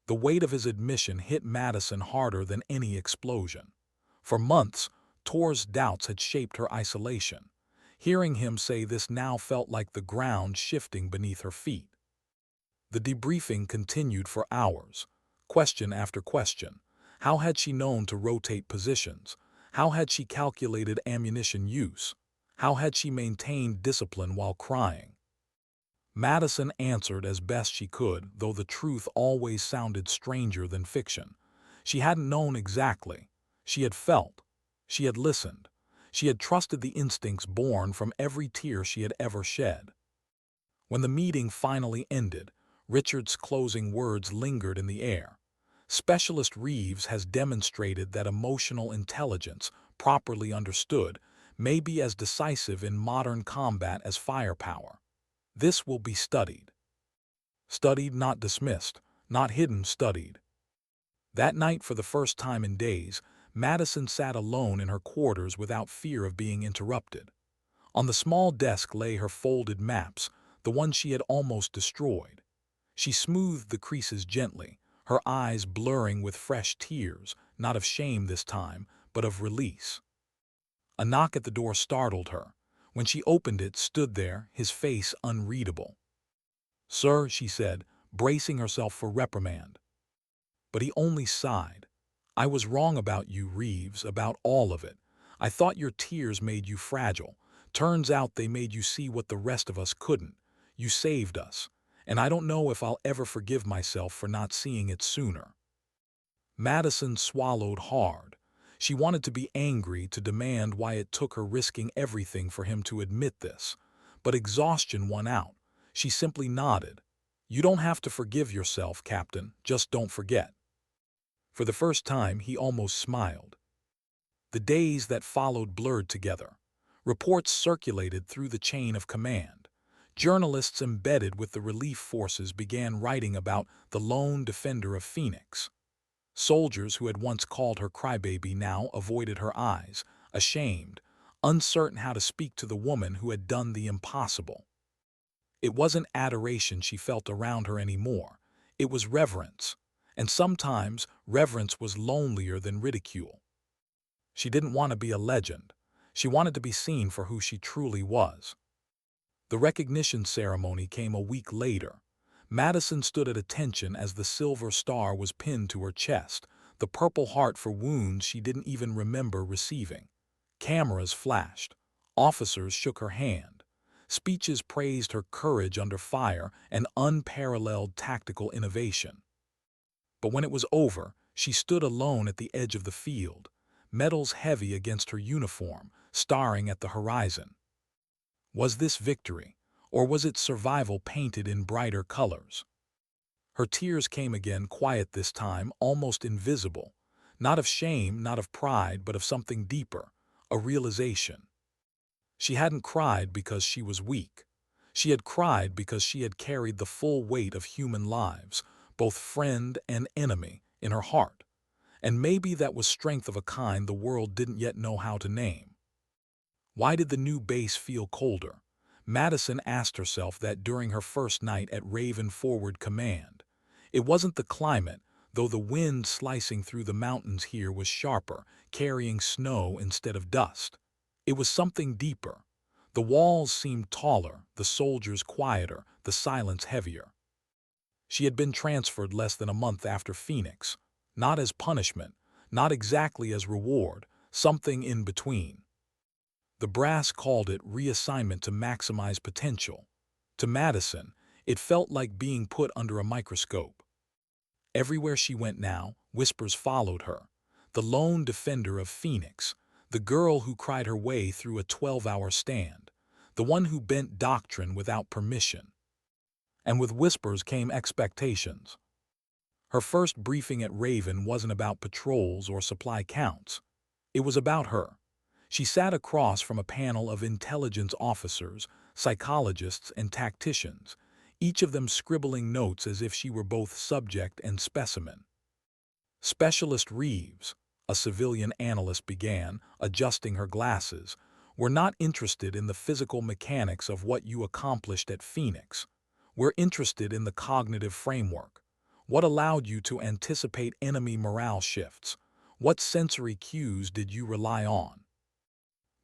The weight of his admission hit Madison harder than any explosion. For months, Torres' doubts had shaped her isolation. Hearing him say this now felt like the ground shifting beneath her feet. The debriefing continued for hours, question after question. How had she known to rotate positions? How had she calculated ammunition use? How had she maintained discipline while crying? Madison answered as best she could, though the truth always sounded stranger than fiction. She hadn't known exactly. She had felt. She had listened. She had trusted the instincts born from every tear she had ever shed. When the meeting finally ended, Richard's closing words lingered in the air. Specialist Reeves has demonstrated that emotional intelligence, properly understood, may be as decisive in modern combat as firepower. This will be studied. Studied, not dismissed, not hidden, studied. That night, for the first time in days, Madison sat alone in her quarters without fear of being interrupted. On the small desk lay her folded maps, the ones she had almost destroyed. She smoothed the creases gently, her eyes blurring with fresh tears, not of shame this time, but of release. A knock at the door startled her. When she opened it, stood there, his face unreadable. "Sir," she said, bracing herself for reprimand. But he only sighed. "I was wrong about you, Reeves, about all of it. I thought your tears made you fragile. Turns out they made you see what the rest of us couldn't. You saved us. and I don't know if I'll ever forgive myself for not seeing it sooner." Madison swallowed hard. She wanted to be angry, to demand why it took her risking everything for him to admit this. But exhaustion won out. She simply nodded. "You don't have to forgive yourself, Captain. Just don't forget." For the first time, he almost smiled. The days that followed blurred together. Reports circulated through the chain of command. Journalists embedded with the relief forces began writing about the lone defender of Phoenix. Soldiers who had once called her crybaby now avoided her eyes, ashamed, uncertain how to speak to the woman who had done the impossible. It wasn't adoration she felt around her anymore. It was reverence. And sometimes reverence was lonelier than ridicule. She didn't want to be a legend. She wanted to be seen for who she truly was. The recognition ceremony came a week later. Madison stood at attention as the silver star was pinned to her chest, the purple heart for wounds she didn't even remember receiving. Cameras flashed. Officers shook her hand. Speeches praised her courage under fire and unparalleled tactical innovation. But when it was over, she stood alone at the edge of the field, medals heavy against her uniform, staring at the horizon. Was this victory, or was it survival painted in brighter colors? Her tears came again, quiet this time, almost invisible. Not of shame, not of pride, but of something deeper, a realization. She hadn't cried because she was weak. She had cried because she had carried the full weight of human lives, both friend and enemy, in her heart. And maybe that was strength of a kind the world didn't yet know how to name. Why did the new base feel colder? Madison asked herself that during her first night at Raven Forward Command. It wasn't the climate, though the wind slicing through the mountains here was sharper, carrying snow instead of dust. It was something deeper. The walls seemed taller, the soldiers quieter, the silence heavier. She had been transferred less than a month after Phoenix, not as punishment, not exactly as reward, something in between. The brass called it reassignment to maximize potential. To Madison, it felt like being put under a microscope. Everywhere she went now, whispers followed her. The lone defender of Phoenix, the girl who cried her way through a 12-hour stand, the one who bent doctrine without permission. And with whispers came expectations. Her first briefing at Raven wasn't about patrols or supply counts. It was about her. She sat across from a panel of intelligence officers, psychologists, and tacticians, each of them scribbling notes as if she were both subject and specimen. Specialist Reeves, a civilian analyst, began, adjusting her glasses. "We're not interested in the physical mechanics of what you accomplished at Phoenix. We're interested in the cognitive framework. What allowed you to anticipate enemy morale shifts? What sensory cues did you rely on?"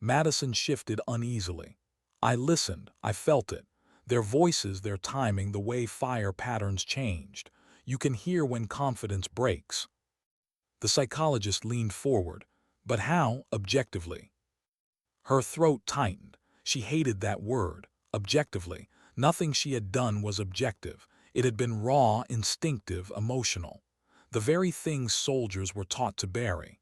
Madison shifted uneasily. "I listened, I felt it. Their voices, their timing, the way fire patterns changed. You can hear when confidence breaks." The psychologist leaned forward. "But how, objectively?" Her throat tightened. She hated that word, objectively. Nothing she had done was objective. It had been raw, instinctive, emotional. The very things soldiers were taught to bury.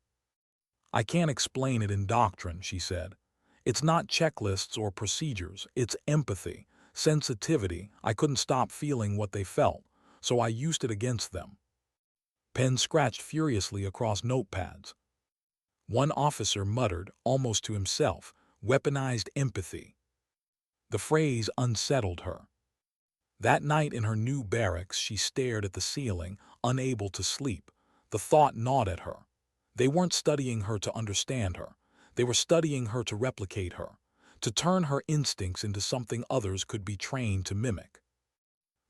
"I can't explain it in doctrine," she said. "It's not checklists or procedures, it's empathy, sensitivity. I couldn't stop feeling what they felt, so I used it against them." Pens scratched furiously across notepads. One officer muttered, almost to himself, "Weaponized empathy." The phrase unsettled her. That night in her new barracks, she stared at the ceiling, unable to sleep. The thought gnawed at her. They weren't studying her to understand her. They were studying her to replicate her, to turn her instincts into something others could be trained to mimic.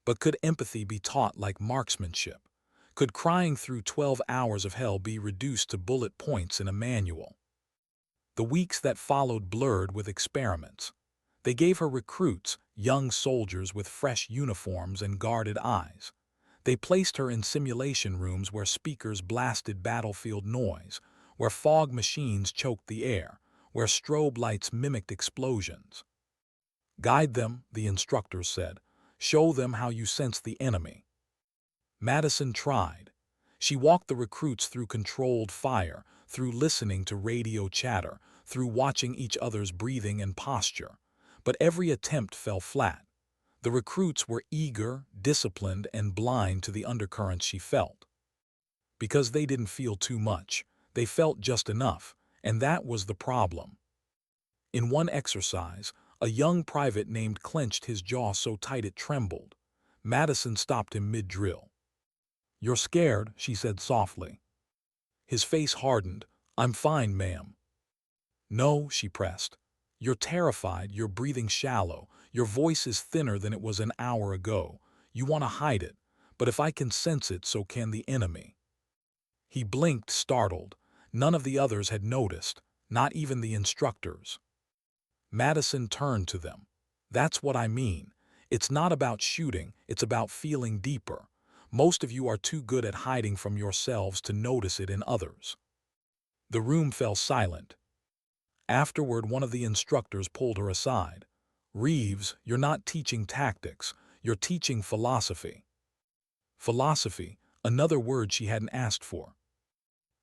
But could empathy be taught like marksmanship? Could crying through 12 hours of hell be reduced to bullet points in a manual? The weeks that followed blurred with experiments. They gave her recruits, young soldiers with fresh uniforms and guarded eyes. They placed her in simulation rooms where speakers blasted battlefield noise, where fog machines choked the air, where strobe lights mimicked explosions. "Guide them," the instructors said. Show them how you sense the enemy. Madison tried. She walked the recruits through controlled fire, through listening to radio chatter, through watching each other's breathing and posture. But every attempt fell flat. The recruits were eager, disciplined, and blind to the undercurrents she felt. Because they didn't feel too much, they felt just enough, and that was the problem. In one exercise, a young private named clenched his jaw so tight it trembled. Madison stopped him mid-drill. "You're scared," she said softly. His face hardened. "I'm fine, ma'am." "No," she pressed. "You're terrified, you're breathing shallow, your voice is thinner than it was an hour ago. You want to hide it, but if I can sense it, so can the enemy." He blinked, startled. None of the others had noticed, not even the instructors. Madison turned to them. "That's what I mean. It's not about shooting, it's about feeling deeper. Most of you are too good at hiding from yourselves to notice it in others." The room fell silent. Afterward, one of the instructors pulled her aside. "Reeves, you're not teaching tactics, you're teaching philosophy." Philosophy, another word she hadn't asked for.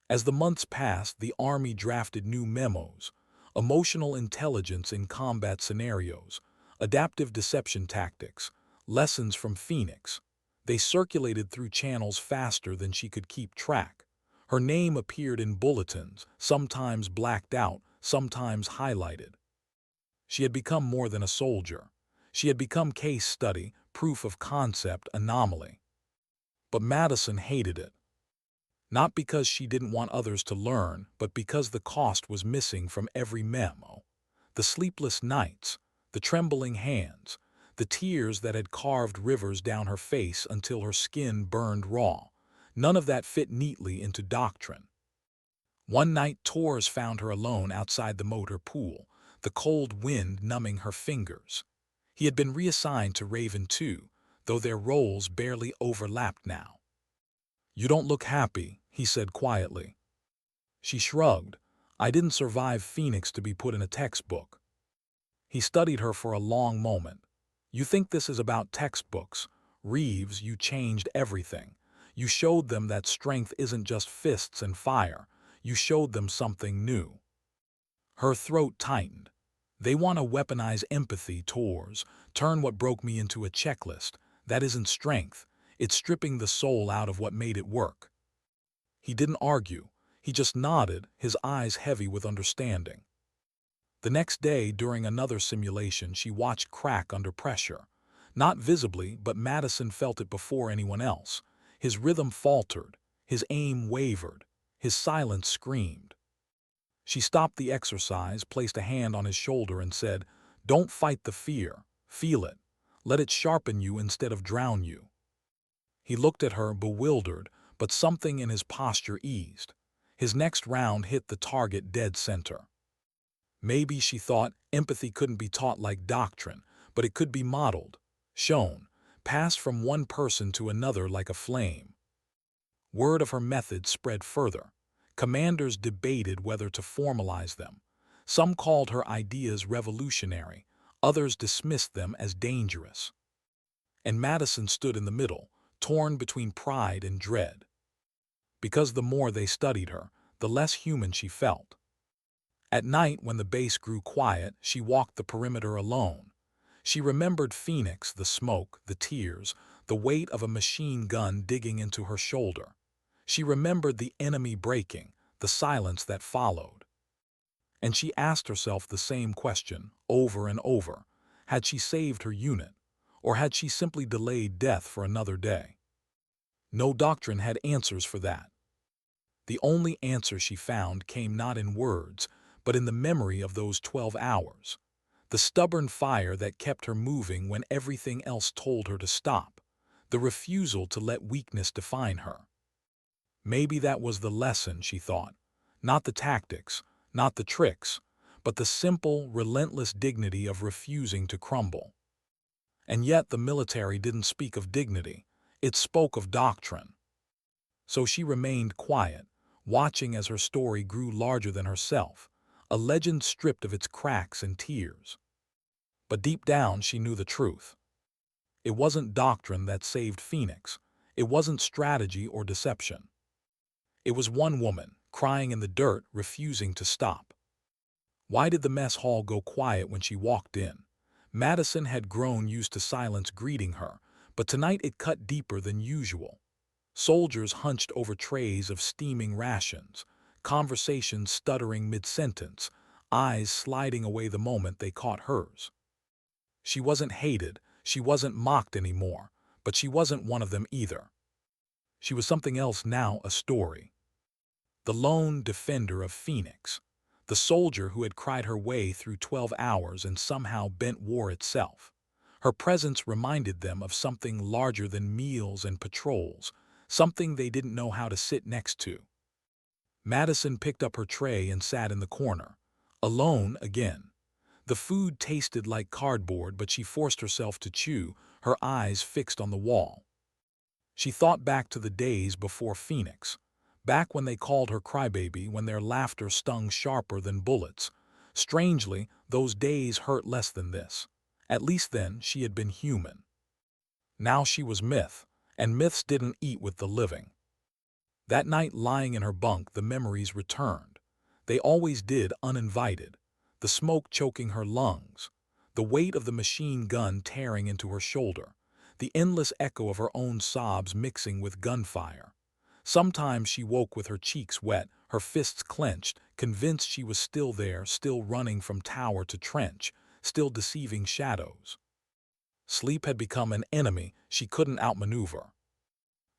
As the months passed, the Army drafted new memos: emotional intelligence in combat scenarios, adaptive deception tactics, lessons from Phoenix. They circulated through channels faster than she could keep track. Her name appeared in bulletins, sometimes blacked out, sometimes highlighted. She had become more than a soldier. She had become case study, proof of concept, anomaly. But Madison hated it. Not because she didn't want others to learn, but because the cost was missing from every memo. The sleepless nights, the trembling hands, the tears that had carved rivers down her face until her skin burned raw. None of that fit neatly into doctrine. One night, Torres found her alone outside the motor pool, the cold wind numbing her fingers. He had been reassigned to Raven 2, though their roles barely overlapped now. "You don't look happy," he said quietly. She shrugged. "I didn't survive Phoenix to be put in a textbook." He studied her for a long moment. "You think this is about textbooks? Reeves, you changed everything. You showed them that strength isn't just fists and fire. You showed them something new." Her throat tightened. "They want to weaponize empathy, Torres, turn what broke me into a checklist. That isn't strength. It's stripping the soul out of what made it work." He didn't argue. He just nodded, his eyes heavy with understanding. The next day, during another simulation, she watched crack under pressure. Not visibly, but Madison felt it before anyone else. His rhythm faltered, his aim wavered, his silence screamed. She stopped the exercise, placed a hand on his shoulder and said, "Don't fight the fear, feel it. Let it sharpen you instead of drown you." He looked at her, bewildered, but something in his posture eased. His next round hit the target dead center. Maybe, she thought, empathy couldn't be taught like doctrine, but it could be modeled, shown, passed from one person to another like a flame. Word of her methods spread further. Commanders debated whether to formalize them. Some called her ideas revolutionary, others dismissed them as dangerous. And Madison stood in the middle, torn between pride and dread. Because the more they studied her, the less human she felt. At night, when the base grew quiet, she walked the perimeter alone. She remembered Phoenix, the smoke, the tears, the weight of a machine gun digging into her shoulder. She remembered the enemy breaking, the silence that followed. And she asked herself the same question, over and over. Had she saved her unit, or had she simply delayed death for another day? No doctrine had answers for that. The only answer she found came not in words, but in the memory of those 12 hours. The stubborn fire that kept her moving when everything else told her to stop. The refusal to let weakness define her. Maybe that was the lesson, she thought. Not the tactics, not the tricks, but the simple, relentless dignity of refusing to crumble. And yet the military didn't speak of dignity. It spoke of doctrine. So she remained quiet, watching as her story grew larger than herself, a legend stripped of its cracks and tears. But deep down she knew the truth. It wasn't doctrine that saved Phoenix. It wasn't strategy or deception. It was one woman, crying in the dirt, refusing to stop. Why did the mess hall go quiet when she walked in? Madison had grown used to silence greeting her, but tonight it cut deeper than usual. Soldiers hunched over trays of steaming rations, conversations stuttering mid-sentence, eyes sliding away the moment they caught hers. She wasn't hated, she wasn't mocked anymore, but she wasn't one of them either. She was something else now, a story. The lone defender of Phoenix. The soldier who had cried her way through 12 hours and somehow bent war itself. Her presence reminded them of something larger than meals and patrols, something they didn't know how to sit next to. Madison picked up her tray and sat in the corner. Alone again. The food tasted like cardboard, but she forced herself to chew, her eyes fixed on the wall. She thought back to the days before Phoenix, back when they called her crybaby, when their laughter stung sharper than bullets. Strangely, those days hurt less than this. At least then she had been human. Now she was myth, and myths didn't eat with the living. That night lying in her bunk, the memories returned. They always did, uninvited. The smoke choking her lungs, the weight of the machine gun tearing into her shoulder, the endless echo of her own sobs mixing with gunfire. Sometimes she woke with her cheeks wet, her fists clenched, convinced she was still there, still running from tower to trench, still deceiving shadows. Sleep had become an enemy she couldn't outmaneuver.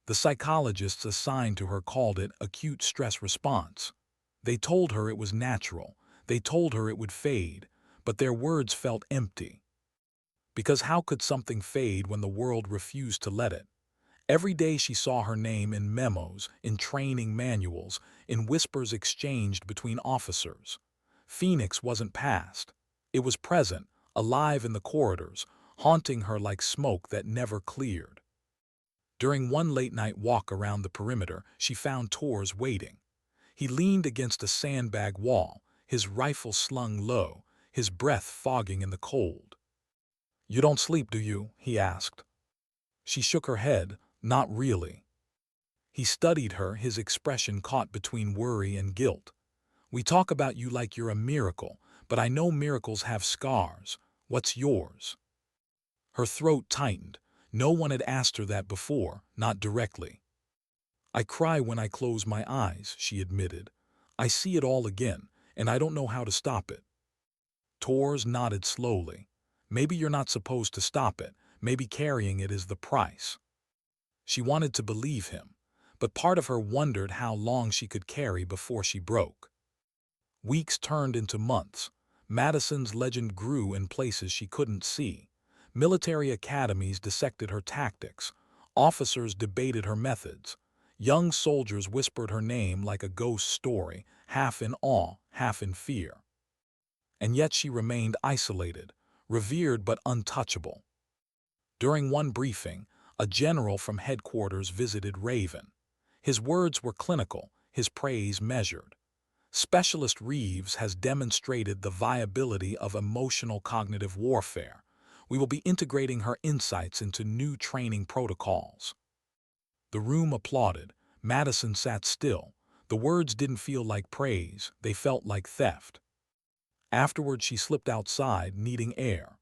The psychologists assigned to her called it acute stress response. They told her it was natural. They told her it would fade, but their words felt empty. Because how could something fade when the world refused to let it? Every day she saw her name in memos, in training manuals, in whispers exchanged between officers. Phoenix wasn't past. It was present, alive in the corridors, haunting her like smoke that never cleared. During one late-night walk around the perimeter, she found Torres waiting. He leaned against a sandbag wall, his rifle slung low, his breath fogging in the cold. "You don't sleep, do you?" he asked. She shook her head. Not really. He studied her, his expression caught between worry and guilt. "We talk about you like you're a miracle, but I know miracles have scars. What's yours?" Her throat tightened. No one had asked her that before, not directly. "I cry when I close my eyes," she admitted. "I see it all again, and I don't know how to stop it." Torres nodded slowly. "Maybe you're not supposed to stop it. Maybe carrying it is the price." She wanted to believe him, but part of her wondered how long she could carry before she broke. Weeks turned into months. Madison's legend grew in places she couldn't see. Military academies dissected her tactics. Officers debated her methods. Young soldiers whispered her name like a ghost story, half in awe, half in fear. And yet she remained isolated, revered but untouchable. During one briefing, a general from headquarters visited Raven. His words were clinical, his praise measured. Specialist Reeves has demonstrated the viability of emotional cognitive warfare. We will be integrating her insights into new training protocols. The room applauded. Madison sat still. The words didn't feel like praise, they felt like theft. Afterward she slipped outside, needing air.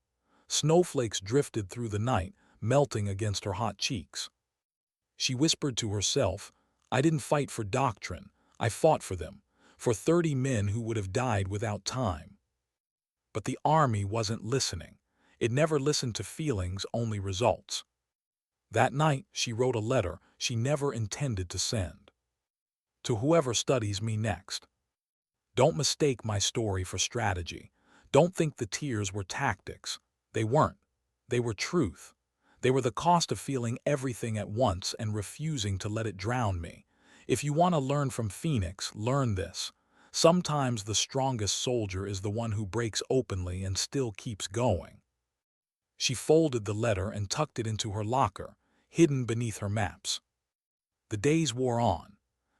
Snowflakes drifted through the night, melting against her hot cheeks. She whispered to herself, "I didn't fight for doctrine, I fought for them, for 30 men who would have died without time." But the army wasn't listening. It never listened to feelings, only results. That night she wrote a letter she never intended to send. "To whoever studies me next. Don't mistake my story for strategy. Don't think the tears were tactics. They weren't. They were truth. They were the cost of feeling everything at once and refusing to let it drown me. If you want to learn from Phoenix, learn this. Sometimes the strongest soldier is the one who breaks openly and still keeps going." She folded the letter and tucked it into her locker, hidden beneath her maps. The days wore on.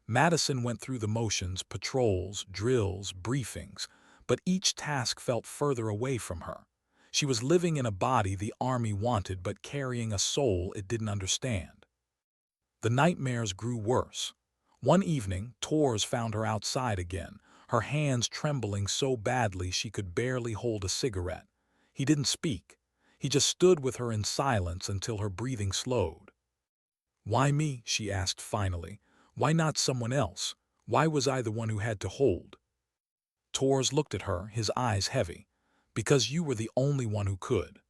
Madison went through the motions, patrols, drills, briefings, but each task felt further away from her. She was living in a body the army wanted but carrying a soul it didn't understand. The nightmares grew worse. One evening, Torres found her outside again, her hands trembling so badly she could barely hold a cigarette. He didn't speak. He just stood with her in silence until her breathing slowed. "Why me?" she asked finally. "Why not someone else? Why was I the one who had to hold?" Torres looked at her, his eyes heavy. "Because you were the only one who could."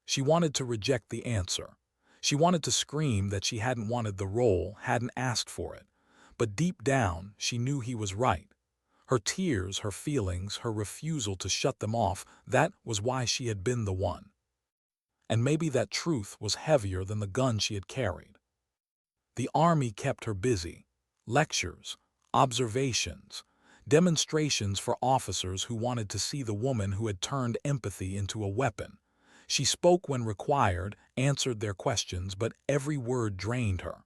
She wanted to reject the answer. She wanted to scream that she hadn't wanted the role, hadn't asked for it. But deep down, she knew he was right. Her tears, her feelings, her refusal to shut them off, that was why she had been the one. And maybe that truth was heavier than the gun she had carried. The army kept her busy. Lectures, observations, demonstrations for officers who wanted to see the woman who had turned empathy into a weapon. She spoke when required, answered their questions, but every word drained her.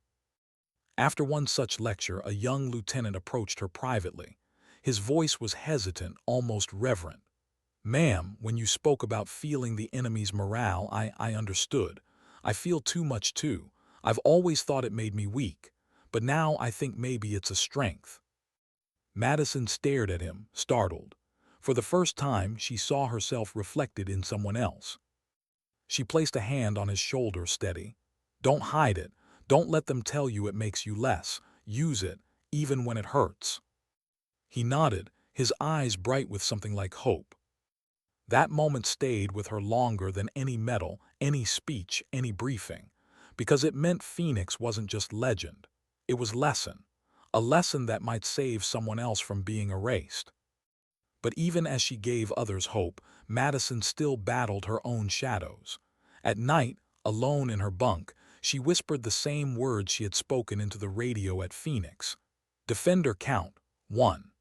After one such lecture, a young lieutenant approached her privately. His voice was hesitant, almost reverent. "Ma'am, when you spoke about feeling the enemy's morale, I understood. I feel too much too. I've always thought it made me weak, but now I think maybe it's a strength." Madison stared at him, startled. For the first time, she saw herself reflected in someone else. She placed a hand on his shoulder, steady. "Don't hide it. Don't let them tell you it makes you less. Use it, even when it hurts." He nodded, his eyes bright with something like hope. That moment stayed with her longer than any medal, any speech, any briefing, because it meant Phoenix wasn't just legend. It was lesson, a lesson that might save someone else from being erased. But even as she gave others hope, Madison still battled her own shadows. At night, alone in her bunk, she whispered the same words she had spoken into the radio at Phoenix. "Defender count, 1."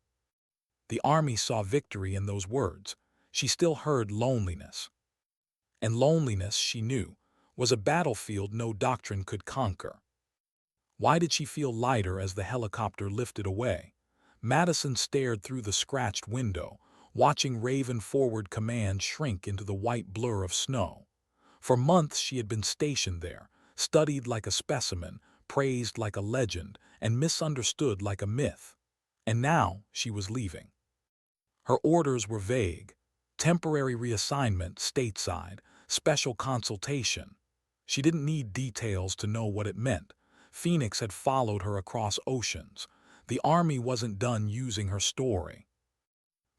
The army saw victory in those words. She still heard loneliness. And loneliness, she knew, was a battlefield no doctrine could conquer. Why did she feel lighter as the helicopter lifted away? Madison stared through the scratched window, watching Raven Forward Command shrink into the white blur of snow. For months she had been stationed there, studied like a specimen, praised like a legend, and misunderstood like a myth. And now she was leaving. Her orders were vague. Temporary reassignment stateside, special consultation. She didn't need details to know what it meant. Phoenix had followed her across oceans. The army wasn't done using her story.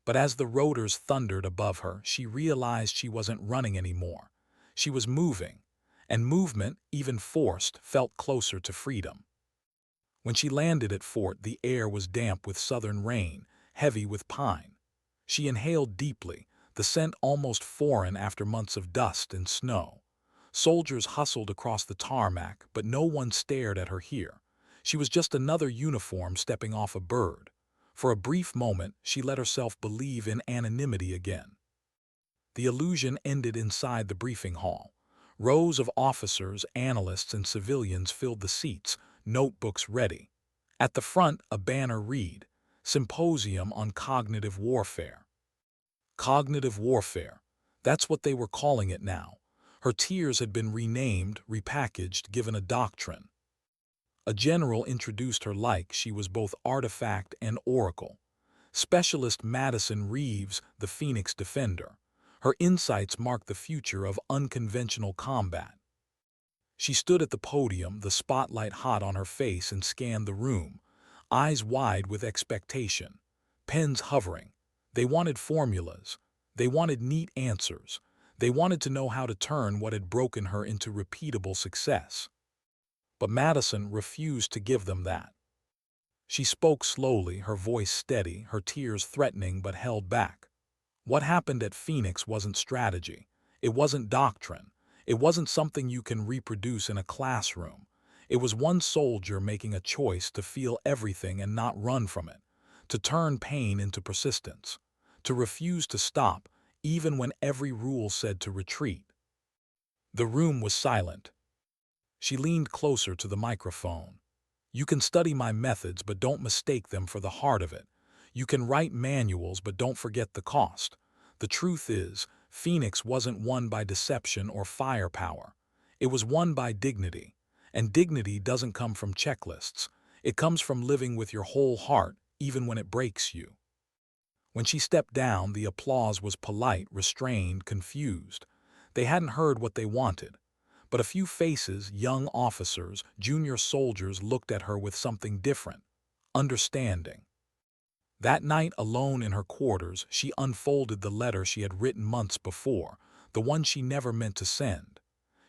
But as the rotors thundered above her, she realized she wasn't running anymore. She was moving, and movement, even forced, felt closer to freedom. When she landed at Fort, the air was damp with southern rain, heavy with pine. She inhaled deeply, the scent almost foreign after months of dust and snow. Soldiers hustled across the tarmac, but no one stared at her here. She was just another uniform stepping off a bird. For a brief moment, she let herself believe in anonymity again. The illusion ended inside the briefing hall. Rows of officers, analysts, and civilians filled the seats, notebooks ready. At the front, a banner read, "Symposium on Cognitive Warfare." Cognitive warfare. That's what they were calling it now. Her tears had been renamed, repackaged, given a doctrine. A general introduced her like she was both artifact and oracle. Specialist Madison Reeves, the Phoenix Defender. Her insights marked the future of unconventional combat. She stood at the podium, the spotlight hot on her face, and scanned the room, eyes wide with expectation, pens hovering. They wanted formulas. They wanted neat answers. They wanted to know how to turn what had broken her into repeatable success. But Madison refused to give them that. She spoke slowly, her voice steady, her tears threatening but held back. What happened at Phoenix wasn't strategy. It wasn't doctrine. It wasn't something you can reproduce in a classroom. It was one soldier making a choice to feel everything and not run from it, to turn pain into persistence, to refuse to stop, even when every rule said to retreat. The room was silent. She leaned closer to the microphone. "You can study my methods, but don't mistake them for the heart of it. You can write manuals, but don't forget the cost. The truth is, Phoenix wasn't won by deception or firepower. It was won by dignity. And dignity doesn't come from checklists. It comes from living with your whole heart, even when it breaks you. When she stepped down, the applause was polite, restrained, confused. They hadn't heard what they wanted. But a few faces, young officers, junior soldiers, looked at her with something different: understanding. That night, alone in her quarters, she unfolded the letter she had written months before, the one she never meant to send.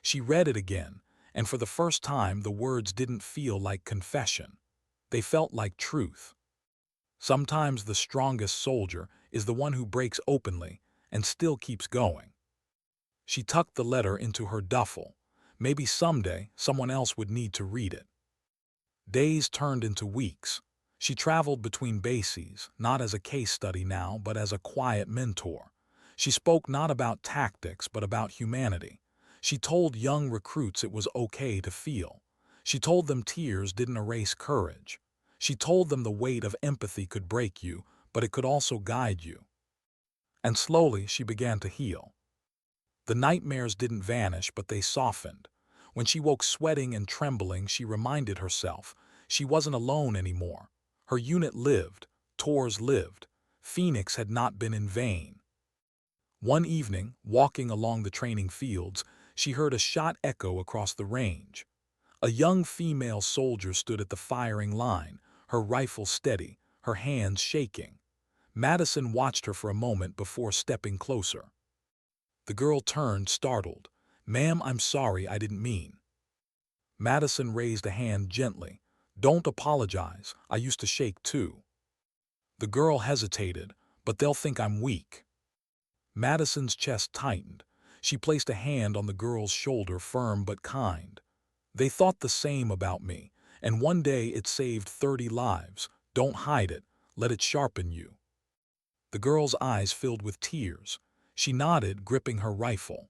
She read it again, and for the first time the words didn't feel like confession. They felt like truth. Sometimes the strongest soldier is the one who breaks openly and still keeps going. She tucked the letter into her duffel. Maybe someday someone else would need to read it. Days turned into weeks. She traveled between bases, not as a case study now, but as a quiet mentor. She spoke not about tactics, but about humanity. She told young recruits it was okay to feel. She told them tears didn't erase courage. She told them the weight of empathy could break you, but it could also guide you. And slowly she began to heal. The nightmares didn't vanish, but they softened. When she woke sweating and trembling, she reminded herself she wasn't alone anymore. Her unit lived. Torres lived. Phoenix had not been in vain. One evening, walking along the training fields, she heard a shot echo across the range. A young female soldier stood at the firing line, her rifle steady, her hands shaking. Madison watched her for a moment before stepping closer. The girl turned, startled. "Ma'am, I'm sorry, I didn't mean." Madison raised a hand gently. "Don't apologize, I used to shake too." The girl hesitated. "But they'll think I'm weak." Madison's chest tightened. She placed a hand on the girl's shoulder, firm but kind. "They thought the same about me, and one day it saved 30 lives. Don't hide it, let it sharpen you." The girl's eyes filled with tears. She nodded, gripping her rifle.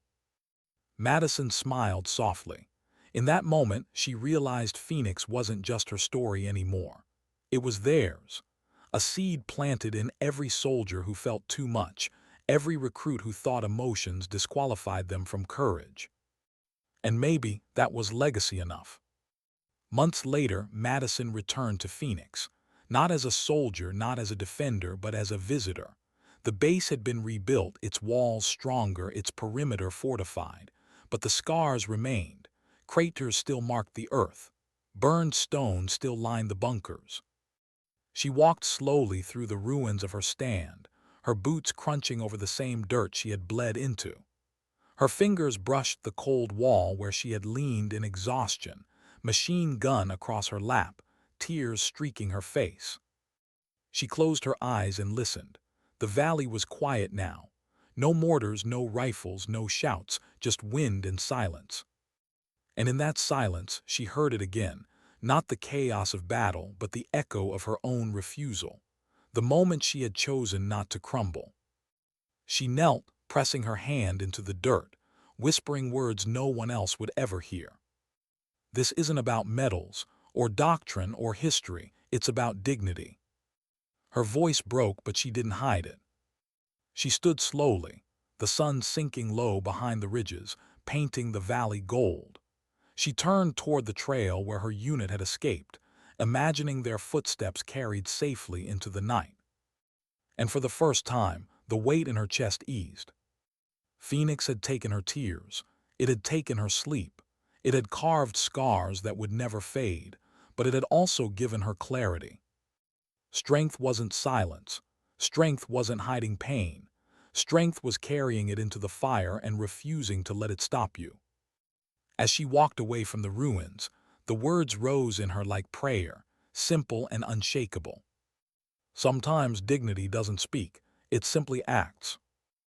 Madison smiled softly. In that moment, she realized Phoenix wasn't just her story anymore. It was theirs. A seed planted in every soldier who felt too much, every recruit who thought emotions disqualified them from courage. And maybe that was legacy enough. Months later, Madison returned to Phoenix. Not as a soldier, not as a defender, but as a visitor. The base had been rebuilt, its walls stronger, its perimeter fortified. But the scars remained. Craters still marked the earth. Burned stone still lined the bunkers. She walked slowly through the ruins of her stand, her boots crunching over the same dirt she had bled into. Her fingers brushed the cold wall where she had leaned in exhaustion, machine gun across her lap, tears streaking her face. She closed her eyes and listened. The valley was quiet now. No mortars, no rifles, no shouts, just wind and silence. And in that silence, she heard it again, not the chaos of battle, but the echo of her own refusal, the moment she had chosen not to crumble. She knelt, pressing her hand into the dirt, whispering words no one else would ever hear. "This isn't about medals, or doctrine, or history, it's about dignity." Her voice broke, but she didn't hide it. She stood slowly, the sun sinking low behind the ridges, painting the valley gold. She turned toward the trail where her unit had escaped, imagining their footsteps carried safely into the night. And for the first time, the weight in her chest eased. Phoenix had taken her tears. It had taken her sleep. It had carved scars that would never fade, but it had also given her clarity. Strength wasn't silence. Strength wasn't hiding pain. Strength was carrying it into the fire and refusing to let it stop you. As she walked away from the ruins, the words rose in her like prayer, simple and unshakable. Sometimes dignity doesn't speak, it simply acts.